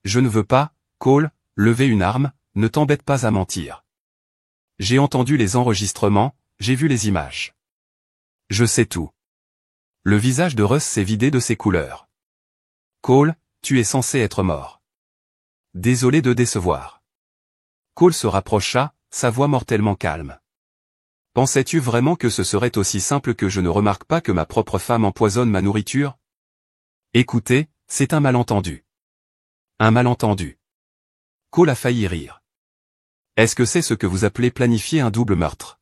Je ne veux pas, Cole, lever une arme, ne t'embête pas à mentir. J'ai entendu les enregistrements, j'ai vu les images. Je sais tout. Le visage de Russ s'est vidé de ses couleurs. Cole, tu es censé être mort. Désolé de décevoir. Cole se rapprocha, sa voix mortellement calme. Pensais-tu vraiment que ce serait aussi simple que je ne remarque pas que ma propre femme empoisonne ma nourriture? Écoutez, c'est un malentendu. Un malentendu. Cole a failli rire. Est-ce que c'est ce que vous appelez planifier un double meurtre?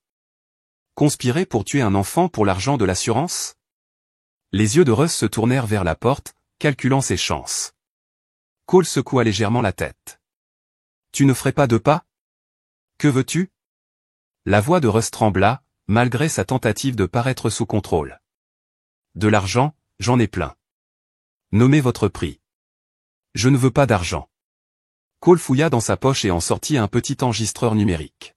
Conspirer pour tuer un enfant pour l'argent de l'assurance? Les yeux de Russ se tournèrent vers la porte, calculant ses chances. Cole secoua légèrement la tête. Tu ne ferais pas de pas? Que veux-tu? La voix de Russ trembla, malgré sa tentative de paraître sous contrôle. De l'argent, j'en ai plein. Nommez votre prix. Je ne veux pas d'argent. Cole fouilla dans sa poche et en sortit un petit enregistreur numérique.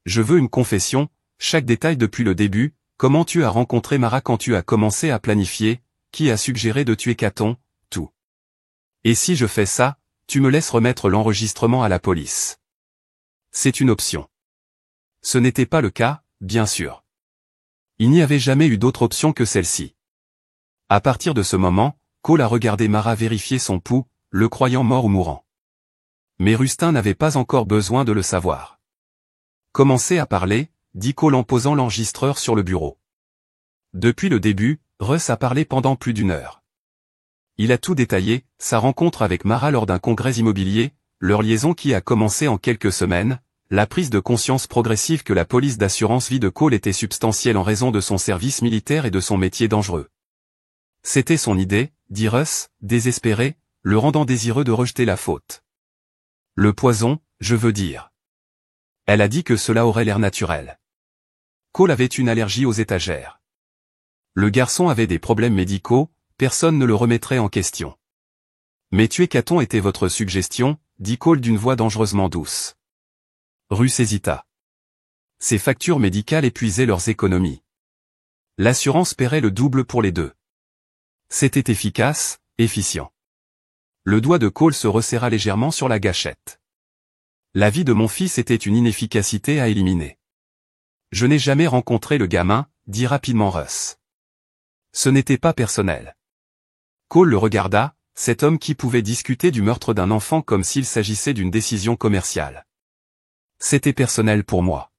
Je veux une confession, chaque détail depuis le début, comment tu as rencontré Mara quand tu as commencé à planifier, qui a suggéré de tuer Caton, tout. Et si je fais ça, tu me laisses remettre l'enregistrement à la police. C'est une option. Ce n'était pas le cas, bien sûr. Il n'y avait jamais eu d'autre option que celle-ci. À partir de ce moment, Cole a regardé Mara vérifier son pouls, le croyant mort ou mourant. Mais Rustin n'avait pas encore besoin de le savoir. Commencez à parler, dit Cole en posant l'enregistreur sur le bureau. Depuis le début, Russ a parlé pendant plus d'1 heure. Il a tout détaillé, sa rencontre avec Mara lors d'un congrès immobilier, leur liaison qui a commencé en quelques semaines, la prise de conscience progressive que la police d'assurance vie de Cole était substantielle en raison de son service militaire et de son métier dangereux. C'était son idée, dit Russ, désespéré, le rendant désireux de rejeter la faute. Le poison, je veux dire. Elle a dit que cela aurait l'air naturel. Cole avait une allergie aux étagères. Le garçon avait des problèmes médicaux, personne ne le remettrait en question. Mais tuer Caton était votre suggestion, dit Cole d'une voix dangereusement douce. Russ hésita. Ses factures médicales épuisaient leurs économies. L'assurance paierait le double pour les deux. C'était efficace, efficient. Le doigt de Cole se resserra légèrement sur la gâchette. La vie de mon fils était une inefficacité à éliminer. Je n'ai jamais rencontré le gamin, dit rapidement Russ. Ce n'était pas personnel. Cole le regarda, cet homme qui pouvait discuter du meurtre d'un enfant comme s'il s'agissait d'une décision commerciale. C'était personnel pour moi.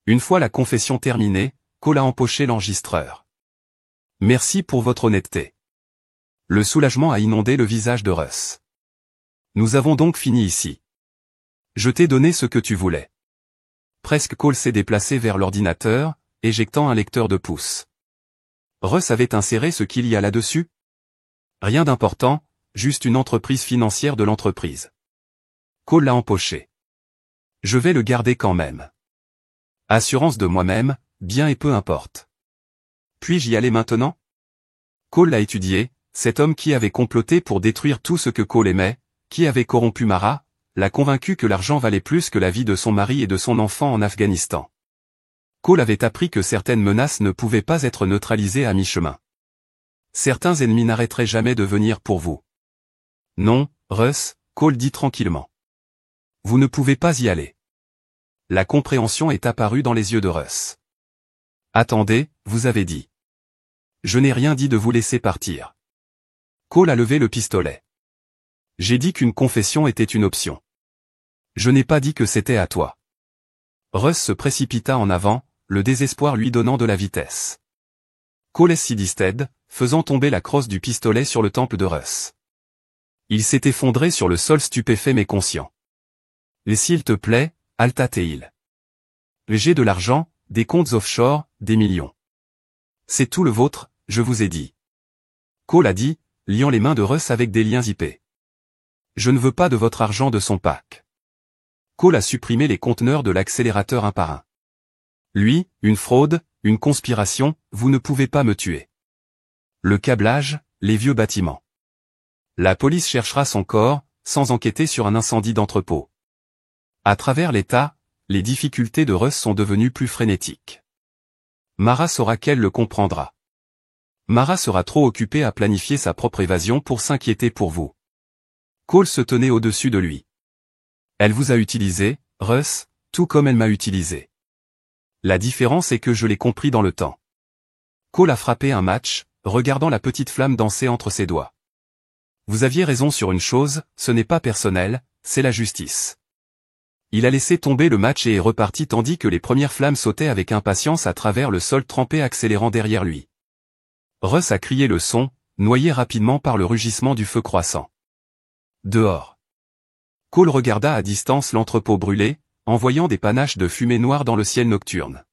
Une fois la confession terminée, Cole a empoché l'enregistreur. Merci pour votre honnêteté. Le soulagement a inondé le visage de Russ. Nous avons donc fini ici. Je t'ai donné ce que tu voulais. Presque Cole s'est déplacé vers l'ordinateur, éjectant un lecteur de pouce. Russ avait inséré ce qu'il y a là-dessus? Rien d'important, juste une entreprise financière de l'entreprise. Cole l'a empoché. Je vais le garder quand même. Assurance de moi-même, bien et peu importe. Puis-je y aller maintenant? Cole l'a étudié, cet homme qui avait comploté pour détruire tout ce que Cole aimait, qui avait corrompu Mara, l'a convaincu que l'argent valait plus que la vie de son mari et de son enfant en Afghanistan. Cole avait appris que certaines menaces ne pouvaient pas être neutralisées à mi-chemin. Certains ennemis n'arrêteraient jamais de venir pour vous. Non, Russ, Cole dit tranquillement. Vous ne pouvez pas y aller. La compréhension est apparue dans les yeux de Russ. Attendez, vous avez dit. Je n'ai rien dit de vous laisser partir. Cole a levé le pistolet. J'ai dit qu'une confession était une option. Je n'ai pas dit que c'était à toi. Russ se précipita en avant, le désespoir lui donnant de la vitesse. Cole Sidisted, faisant tomber la crosse du pistolet sur le temple de Russ. Il s'est effondré sur le sol stupéfait mais conscient. Et s'il te plaît, Alta-Teil. J'ai de l'argent, des comptes offshore, des millions. C'est tout le vôtre, je vous ai dit. Cole a dit, liant les mains de Russ avec des liens IP. Je ne veux pas de votre argent de son pack. Cole a supprimé les conteneurs de l'accélérateur un par un. Lui, une fraude, une conspiration, vous ne pouvez pas me tuer. Le câblage, les vieux bâtiments. La police cherchera son corps, sans enquêter sur un incendie d'entrepôt. À travers l'État, les difficultés de Russ sont devenues plus frénétiques. Mara saura qu'elle le comprendra. Mara sera trop occupée à planifier sa propre évasion pour s'inquiéter pour vous. Cole se tenait au-dessus de lui. Elle vous a utilisé, Russ, tout comme elle m'a utilisé. La différence est que je l'ai compris dans le temps. Cole a frappé un match, regardant la petite flamme danser entre ses doigts. Vous aviez raison sur une chose, ce n'est pas personnel, c'est la justice. Il a laissé tomber le match et est reparti tandis que les premières flammes sautaient avec impatience à travers le sol trempé accélérant derrière lui. Russ a crié le son, noyé rapidement par le rugissement du feu croissant. Dehors. Cole regarda à distance l'entrepôt brûlé, envoyant des panaches de fumée noire dans le ciel nocturne.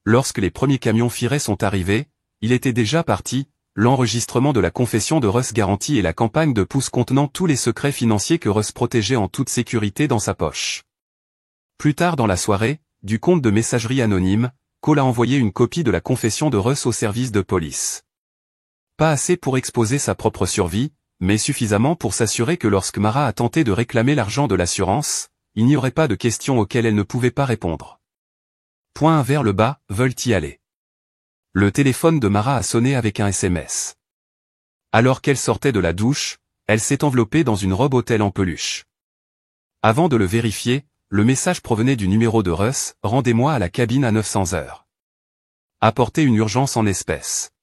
Lorsque les premiers camions firés sont arrivés, il était déjà parti, l'enregistrement de la confession de Russ garantie et la campagne de pouce contenant tous les secrets financiers que Russ protégeait en toute sécurité dans sa poche. Plus tard dans la soirée, du compte de messagerie anonyme, Cole a envoyé une copie de la confession de Russ au service de police. Pas assez pour exposer sa propre survie, mais suffisamment pour s'assurer que lorsque Mara a tenté de réclamer l'argent de l'assurance, il n'y aurait pas de questions auxquelles elle ne pouvait pas répondre. Point vers le bas, veulent y aller. Le téléphone de Mara a sonné avec un SMS. Alors qu'elle sortait de la douche, elle s'est enveloppée dans une robe hôtel en peluche. Avant de le vérifier, le message provenait du numéro de Russ, rendez-moi à la cabine à 900 heures. Apportez une urgence en espèces.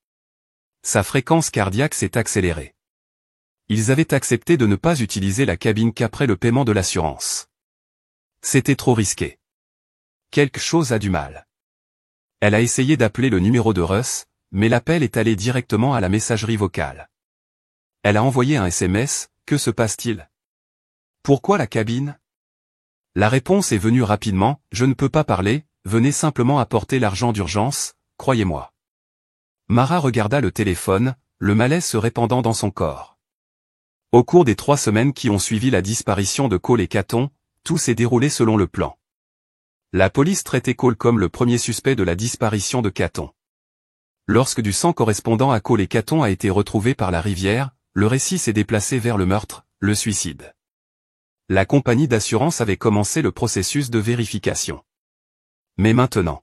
Sa fréquence cardiaque s'est accélérée. Ils avaient accepté de ne pas utiliser la cabine qu'après le paiement de l'assurance. C'était trop risqué. Quelque chose a du mal. Elle a essayé d'appeler le numéro de Russ, mais l'appel est allé directement à la messagerie vocale. Elle a envoyé un SMS, que se passe-t-il? Pourquoi la cabine? La réponse est venue rapidement, je ne peux pas parler, venez simplement apporter l'argent d'urgence, croyez-moi. Mara regarda le téléphone, le malaise se répandant dans son corps. Au cours des 3 semaines qui ont suivi la disparition de Cole et Caton, tout s'est déroulé selon le plan. La police traitait Cole comme le premier suspect de la disparition de Caton. Lorsque du sang correspondant à Cole et Caton a été retrouvé par la rivière, le récit s'est déplacé vers le meurtre, le suicide. La compagnie d'assurance avait commencé le processus de vérification. Mais maintenant,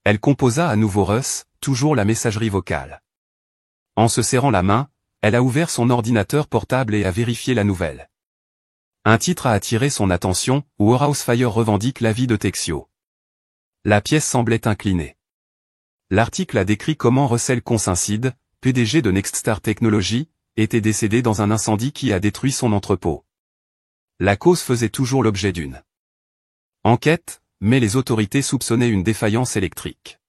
elle composa à nouveau Russ, toujours la messagerie vocale. En se serrant la main, elle a ouvert son ordinateur portable et a vérifié la nouvelle. Un titre a attiré son attention, Warehouse Fire revendique la vie de Texio. La pièce semblait inclinée. L'article a décrit comment Russell Consincide, PDG de Nextstar Technologies, était décédé dans un incendie qui a détruit son entrepôt. La cause faisait toujours l'objet d'une enquête, mais les autorités soupçonnaient une défaillance électrique.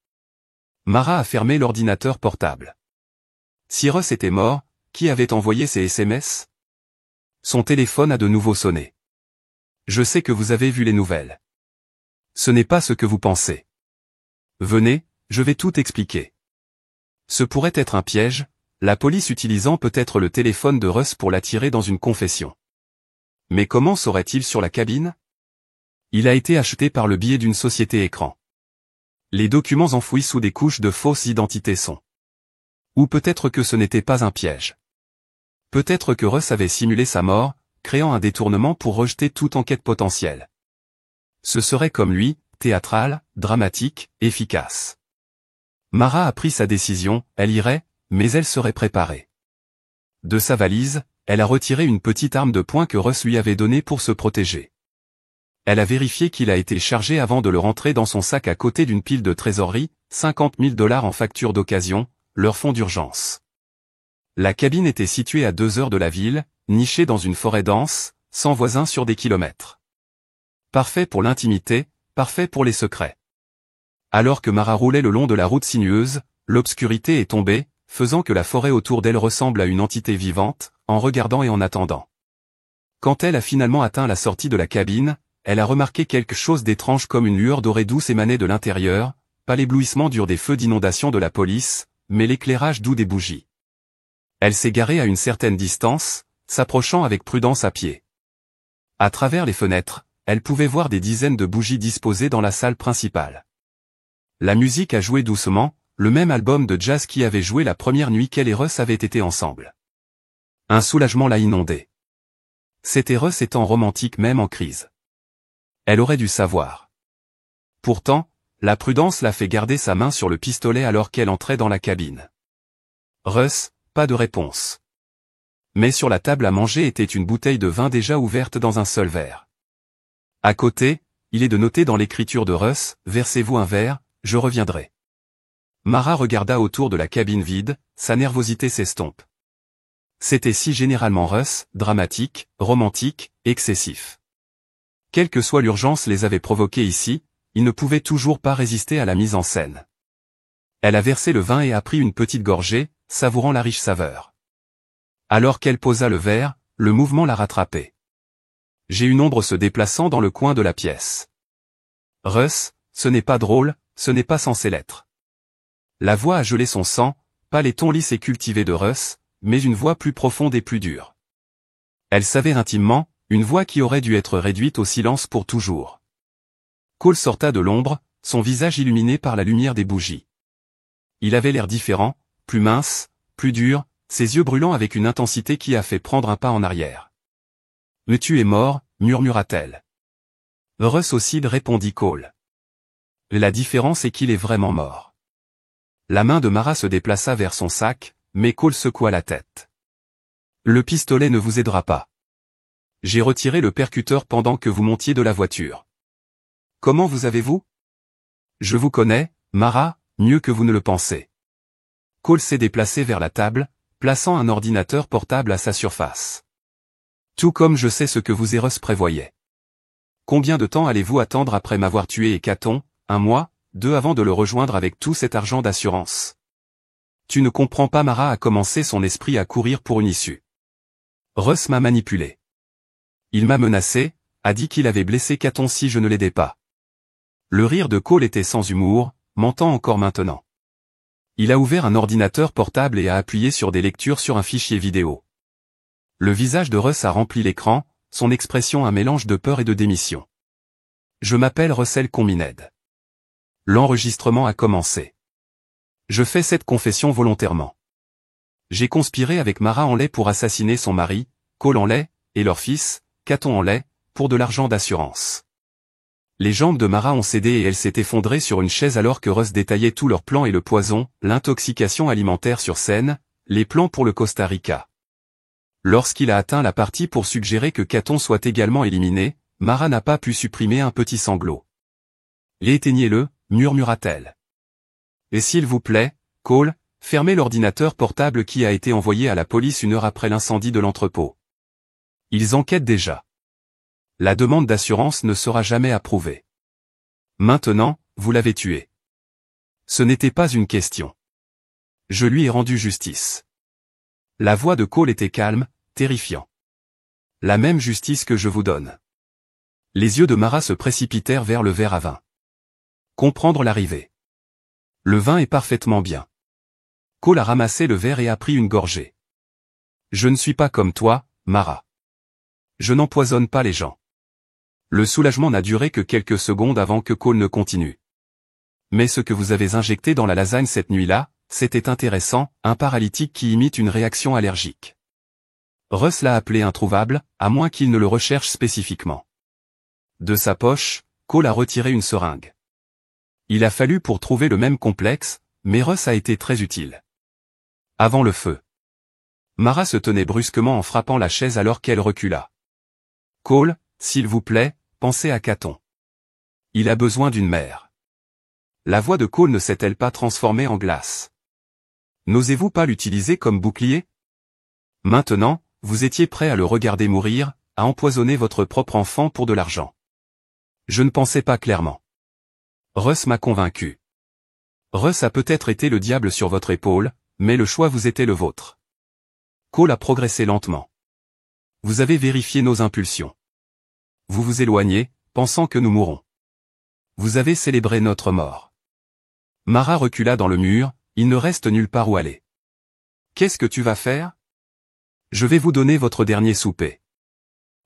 Mara a fermé l'ordinateur portable. Si Russ était mort, qui avait envoyé ces SMS? Son téléphone a de nouveau sonné. Je sais que vous avez vu les nouvelles. Ce n'est pas ce que vous pensez. Venez, je vais tout expliquer. Ce pourrait être un piège, la police utilisant peut-être le téléphone de Russ pour l'attirer dans une confession. Mais comment saurait-il sur la cabine? Il a été acheté par le biais d'une société écran. Les documents enfouis sous des couches de fausses identités sont. Ou peut-être que ce n'était pas un piège. Peut-être que Russ avait simulé sa mort, créant un détournement pour rejeter toute enquête potentielle. Ce serait comme lui, théâtral, dramatique, efficace. Mara a pris sa décision, elle irait, mais elle serait préparée. De sa valise, elle a retiré une petite arme de poing que Russ lui avait donnée pour se protéger. Elle a vérifié qu'il a été chargé avant de le rentrer dans son sac à côté d'une pile de trésorerie, 50 000 $ en facture d'occasion, leur fonds d'urgence. La cabine était située à 2 heures de la ville, nichée dans une forêt dense, sans voisins sur des kilomètres. Parfait pour l'intimité, parfait pour les secrets. Alors que Mara roulait le long de la route sinueuse, l'obscurité est tombée, faisant que la forêt autour d'elle ressemble à une entité vivante, en regardant et en attendant. Quand elle a finalement atteint la sortie de la cabine, elle a remarqué quelque chose d'étrange comme une lueur dorée douce émanait de l'intérieur, pas l'éblouissement dur des feux d'inondation de la police, mais l'éclairage doux des bougies. Elle s'est garée à une certaine distance, s'approchant avec prudence à pied. À travers les fenêtres, elle pouvait voir des dizaines de bougies disposées dans la salle principale. La musique a joué doucement, le même album de jazz qui avait joué la première nuit qu'elle et Russ avaient été ensemble. Un soulagement l'a inondée. C'était Russ étant romantique même en crise. Elle aurait dû savoir. Pourtant, la prudence l'a fait garder sa main sur le pistolet alors qu'elle entrait dans la cabine. Russ, pas de réponse. Mais sur la table à manger était une bouteille de vin déjà ouverte dans un seul verre. À côté, il est de noter dans l'écriture de Russ, versez-vous un verre, je reviendrai. Mara regarda autour de la cabine vide, sa nervosité s'estompe. C'était si généralement Russ, dramatique, romantique, excessif. Quelle que soit l'urgence les avait provoqués ici, il ne pouvait toujours pas résister à la mise en scène. Elle a versé le vin et a pris une petite gorgée, savourant la riche saveur. Alors qu'elle posa le verre, le mouvement l'a rattrapé. J'ai une ombre se déplaçant dans le coin de la pièce. Russ, ce n'est pas drôle, ce n'est pas censé l'être. La voix a gelé son sang, pas les tons lisses et cultivés de Russ, mais une voix plus profonde et plus dure. Elle savait intimement, une voix qui aurait dû être réduite au silence pour toujours. Cole sorta de l'ombre, son visage illuminé par la lumière des bougies. Il avait l'air différent, plus mince, plus dur, ses yeux brûlants avec une intensité qui a fait prendre un pas en arrière. « Mais tu es mort » murmura-t-elle. « Russ aussi, répondit Cole. La différence est qu'il est vraiment mort. La main de Mara se déplaça vers son sac, mais Cole secoua la tête. « Le pistolet ne vous aidera pas. J'ai retiré le percuteur pendant que vous montiez de la voiture. Comment vous avez-vous? Je vous connais, Mara, mieux que vous ne le pensez. » Cole s'est déplacé vers la table, plaçant un ordinateur portable à sa surface. « Tout comme je sais ce que vous et Russ prévoyez. Combien de temps allez-vous attendre après m'avoir tué et qu'a-t-on, 1 mois, 2 avant de le rejoindre avec tout cet argent d'assurance? Tu ne comprends pas. Mara a commencé son esprit à courir pour une issue. Russ m'a manipulé. Il m'a menacé, a dit qu'il avait blessé qu'a-t-on si je ne l'aidais pas. Le rire de Cole était sans humour, mentant encore maintenant. Il a ouvert un ordinateur portable et a appuyé sur des lectures sur un fichier vidéo. Le visage de Russ a rempli l'écran, son expression un mélange de peur et de démission. Je m'appelle Russell Conmined. L'enregistrement a commencé. Je fais cette confession volontairement. J'ai conspiré avec Mara en lait pour assassiner son mari, Cole en lait, et leur fils, qu'a-t-on en lait, pour de l'argent d'assurance. Les jambes de Mara ont cédé et elle s'est effondrée sur une chaise alors que Russ détaillait tout leur plan et le poison, l'intoxication alimentaire sur scène, les plans pour le Costa Rica. Lorsqu'il a atteint la partie pour suggérer que qu'a-t-on soit également éliminé, Mara n'a pas pu supprimer un petit sanglot. « Éteignez-le » murmura-t-elle. « Et s'il vous plaît, Cole, fermez l'ordinateur portable qui a été envoyé à la police 1 heure après l'incendie de l'entrepôt. Ils enquêtent déjà. La demande d'assurance ne sera jamais approuvée. Maintenant, vous l'avez tué. Ce n'était pas une question. Je lui ai rendu justice. » La voix de Cole était calme, terrifiant. « La même justice que je vous donne. » Les yeux de Mara se précipitèrent vers le verre à vin. Comprendre l'arrivée. Le vin est parfaitement bien. Cole a ramassé le verre et a pris une gorgée. Je ne suis pas comme toi, Mara. Je n'empoisonne pas les gens. Le soulagement n'a duré que quelques secondes avant que Cole ne continue. Mais ce que vous avez injecté dans la lasagne cette nuit-là, c'était intéressant, un paralytique qui imite une réaction allergique. Russ l'a appelé introuvable, à moins qu'il ne le recherche spécifiquement. De sa poche, Cole a retiré une seringue. Il a fallu pour trouver le même complexe, mais Russ a été très utile. Avant le feu. Mara se tenait brusquement en frappant la chaise alors qu'elle recula. Cole, s'il vous plaît, pensez à qu'a-t-on. Il a besoin d'une mère. La voix de Cole ne s'est-elle pas transformée en glace? N'osez-vous pas l'utiliser comme bouclier? Maintenant, vous étiez prêt à le regarder mourir, à empoisonner votre propre enfant pour de l'argent. Je ne pensais pas clairement. Russ m'a convaincu. Russ a peut-être été le diable sur votre épaule, mais le choix vous était le vôtre. Cole a progressé lentement. Vous avez vérifié nos impulsions. Vous vous éloignez, pensant que nous mourrons. Vous avez célébré notre mort. Mara recula dans le mur, il ne reste nulle part où aller. Qu'est-ce que tu vas faire? Je vais vous donner votre dernier souper.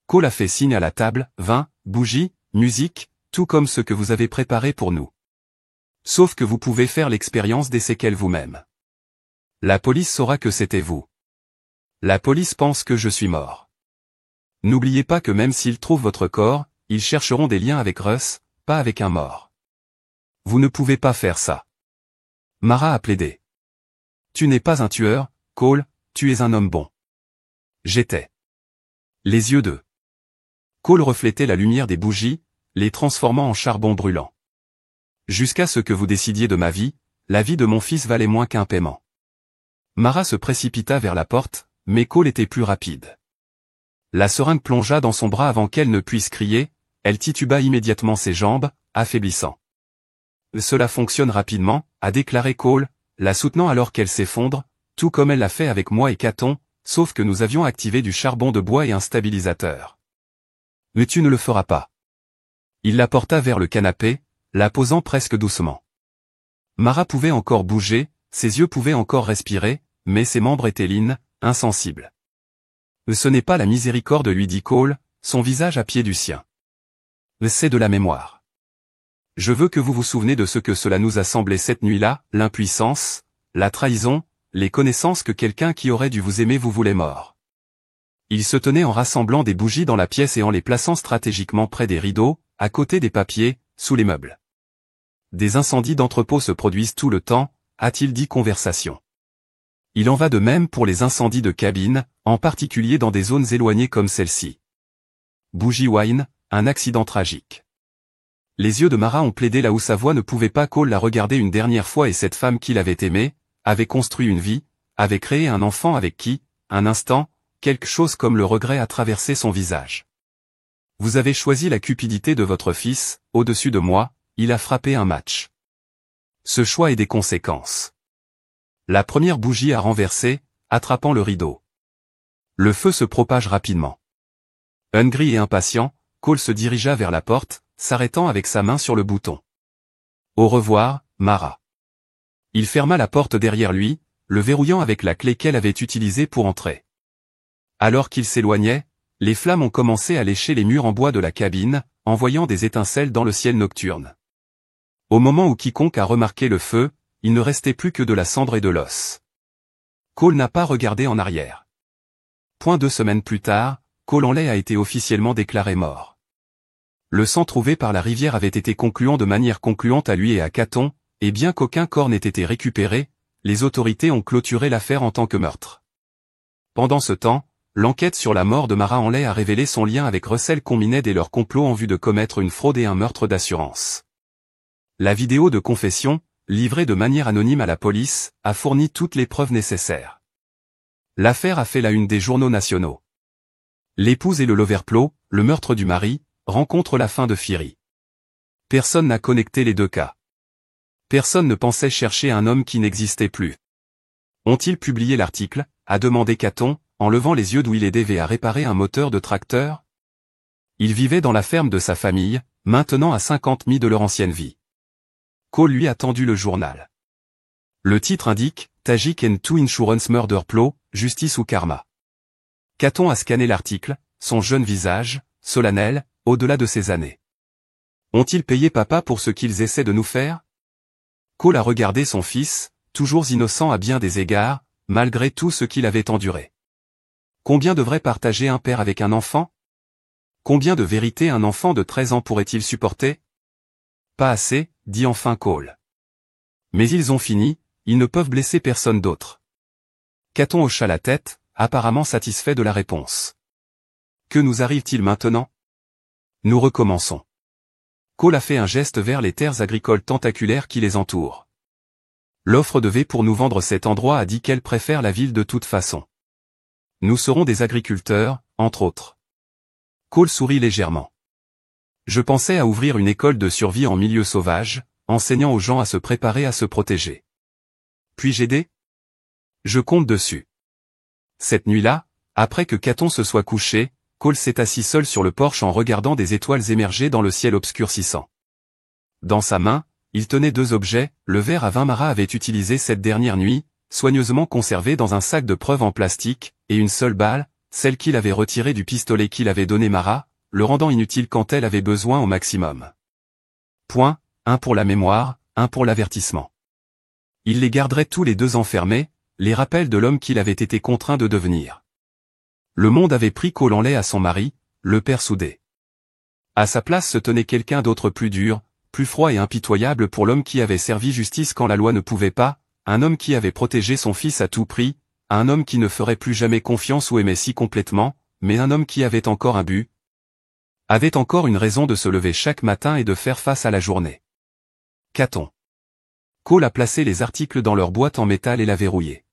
Cole a fait signe à la table, vin, bougies, musique, tout comme ce que vous avez préparé pour nous. Sauf que vous pouvez faire l'expérience des séquelles vous-même. La police saura que c'était vous. La police pense que je suis mort. N'oubliez pas que même s'ils trouvent votre corps, ils chercheront des liens avec Russ, pas avec un mort. Vous ne pouvez pas faire ça. Mara a plaidé. Tu n'es pas un tueur, Cole, tu es un homme bon. J'étais. Les yeux de Cole reflétaient la lumière des bougies, les transformant en charbon brûlant. Jusqu'à ce que vous décidiez de ma vie, la vie de mon fils valait moins qu'un paiement. Mara se précipita vers la porte, mais Cole était plus rapide. La seringue plongea dans son bras avant qu'elle ne puisse crier, elle tituba immédiatement ses jambes, affaiblissant. Cela fonctionne rapidement, a déclaré Cole, la soutenant alors qu'elle s'effondre, tout comme elle l'a fait avec moi et qu'a-t-on, sauf que nous avions activé du charbon de bois et un stabilisateur. Mais tu ne le feras pas. Il la porta vers le canapé, la posant presque doucement. Mara pouvait encore bouger, ses yeux pouvaient encore respirer, mais ses membres étaient lines, insensibles. Ce n'est pas la miséricorde, lui dit Cole, son visage à pied du sien. C'est de la mémoire. Je veux que vous vous souvenez de ce que cela nous a semblé cette nuit-là, l'impuissance, la trahison, les connaissances que quelqu'un qui aurait dû vous aimer vous voulait mort. Il se tenait en rassemblant des bougies dans la pièce et en les plaçant stratégiquement près des rideaux, à côté des papiers, sous les meubles. Des incendies d'entrepôt se produisent tout le temps, a-t-il dit conversation. Il en va de même pour les incendies de cabine, en particulier dans des zones éloignées comme celle-ci. Bougie Wine, un accident tragique. Les yeux de Mara ont plaidé là où sa voix ne pouvait pas. Cole l'a regardé une dernière fois et cette femme qu'il avait aimée, avait construit une vie, avait créé un enfant avec qui, un instant, quelque chose comme le regret a traversé son visage. Vous avez choisi la cupidité de votre fils, au-dessus de moi, il a frappé un match. Ce choix a des conséquences. La première bougie a renversé, attrapant le rideau. Le feu se propage rapidement. Hungry et impatient, Cole se dirigea vers la porte, s'arrêtant avec sa main sur le bouton. Au revoir, Mara. Il ferma la porte derrière lui, le verrouillant avec la clé qu'elle avait utilisée pour entrer. Alors qu'il s'éloignait, les flammes ont commencé à lécher les murs en bois de la cabine, envoyant des étincelles dans le ciel nocturne. Au moment où quiconque a remarqué le feu, il ne restait plus que de la cendre et de l'os. Cole n'a pas regardé en arrière. 2 semaines plus tard, Cole Hanley a été officiellement déclaré mort. Le sang trouvé par la rivière avait été concluant de manière concluante à lui et à Caton, et bien qu'aucun corps n'ait été récupéré, les autorités ont clôturé l'affaire en tant que meurtre. Pendant ce temps, l'enquête sur la mort de Mara Hanley a révélé son lien avec Russell Combined et leur complot en vue de commettre une fraude et un meurtre d'assurance. La vidéo de confession, livrée de manière anonyme à la police, a fourni toutes les preuves nécessaires. L'affaire a fait la une des journaux nationaux. L'épouse et le l'overflow, le meurtre du mari, rencontrent la fin de Fiery. Personne n'a connecté les deux cas. Personne ne pensait chercher un homme qui n'existait plus. Ont-ils publié l'article, a demandé Caton, en levant les yeux d'où il aidait à réparer un moteur de tracteur? Il vivait dans la ferme de sa famille, maintenant à 50 milles de leur ancienne vie. Cole lui a tendu le journal. Le titre indique « Tajik and Two Insurance Murder Plow, Justice ou Karma ». Caton a scanné l'article, son jeune visage, solennel, au-delà de ses années. Ont-ils payé papa pour ce qu'ils essaient de nous faire? Cole a regardé son fils, toujours innocent à bien des égards, malgré tout ce qu'il avait enduré. Combien devrait partager un père avec un enfant? Combien de vérités un enfant de 13 ans pourrait-il supporter? Pas assez, dit enfin Cole. Mais ils ont fini, ils ne peuvent blesser personne d'autre. Caton hocha la tête, apparemment satisfait de la réponse. Que nous arrive-t-il maintenant? Nous recommençons. Cole a fait un geste vers les terres agricoles tentaculaires qui les entourent. L'offre de V pour nous vendre cet endroit a dit qu'elle préfère la ville de toute façon. Nous serons des agriculteurs, entre autres. Cole sourit légèrement. Je pensais à ouvrir une école de survie en milieu sauvage, enseignant aux gens à se préparer à se protéger. Puis-je aider? Je compte dessus. Cette nuit-là, après que Caton se soit couché, Cole s'est assis seul sur le porche en regardant des étoiles émerger dans le ciel obscurcissant. Dans sa main, il tenait 2 objets, le verre à vin Mara avait utilisé cette dernière nuit, soigneusement conservé dans un sac de preuve en plastique, et une seule balle, celle qu'il avait retirée du pistolet qu'il avait donné Mara, le rendant inutile quand elle avait besoin au maximum. Point, un pour la mémoire, un pour l'avertissement. Il les garderait tous les 2 enfermés, les rappels de l'homme qu'il avait été contraint de devenir. Le monde avait pris Cole Hanley à son mari, le père soudé. À sa place se tenait quelqu'un d'autre plus dur, plus froid et impitoyable pour l'homme qui avait servi justice quand la loi ne pouvait pas, un homme qui avait protégé son fils à tout prix, un homme qui ne ferait plus jamais confiance ou aimait si complètement, mais un homme qui avait encore un but, avait encore une raison de se lever chaque matin et de faire face à la journée. Caton. Cole a placé les articles dans leur boîte en métal et l'a verrouillée.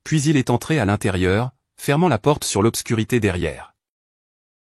Puis il est entré à l'intérieur, fermant la porte sur l'obscurité derrière.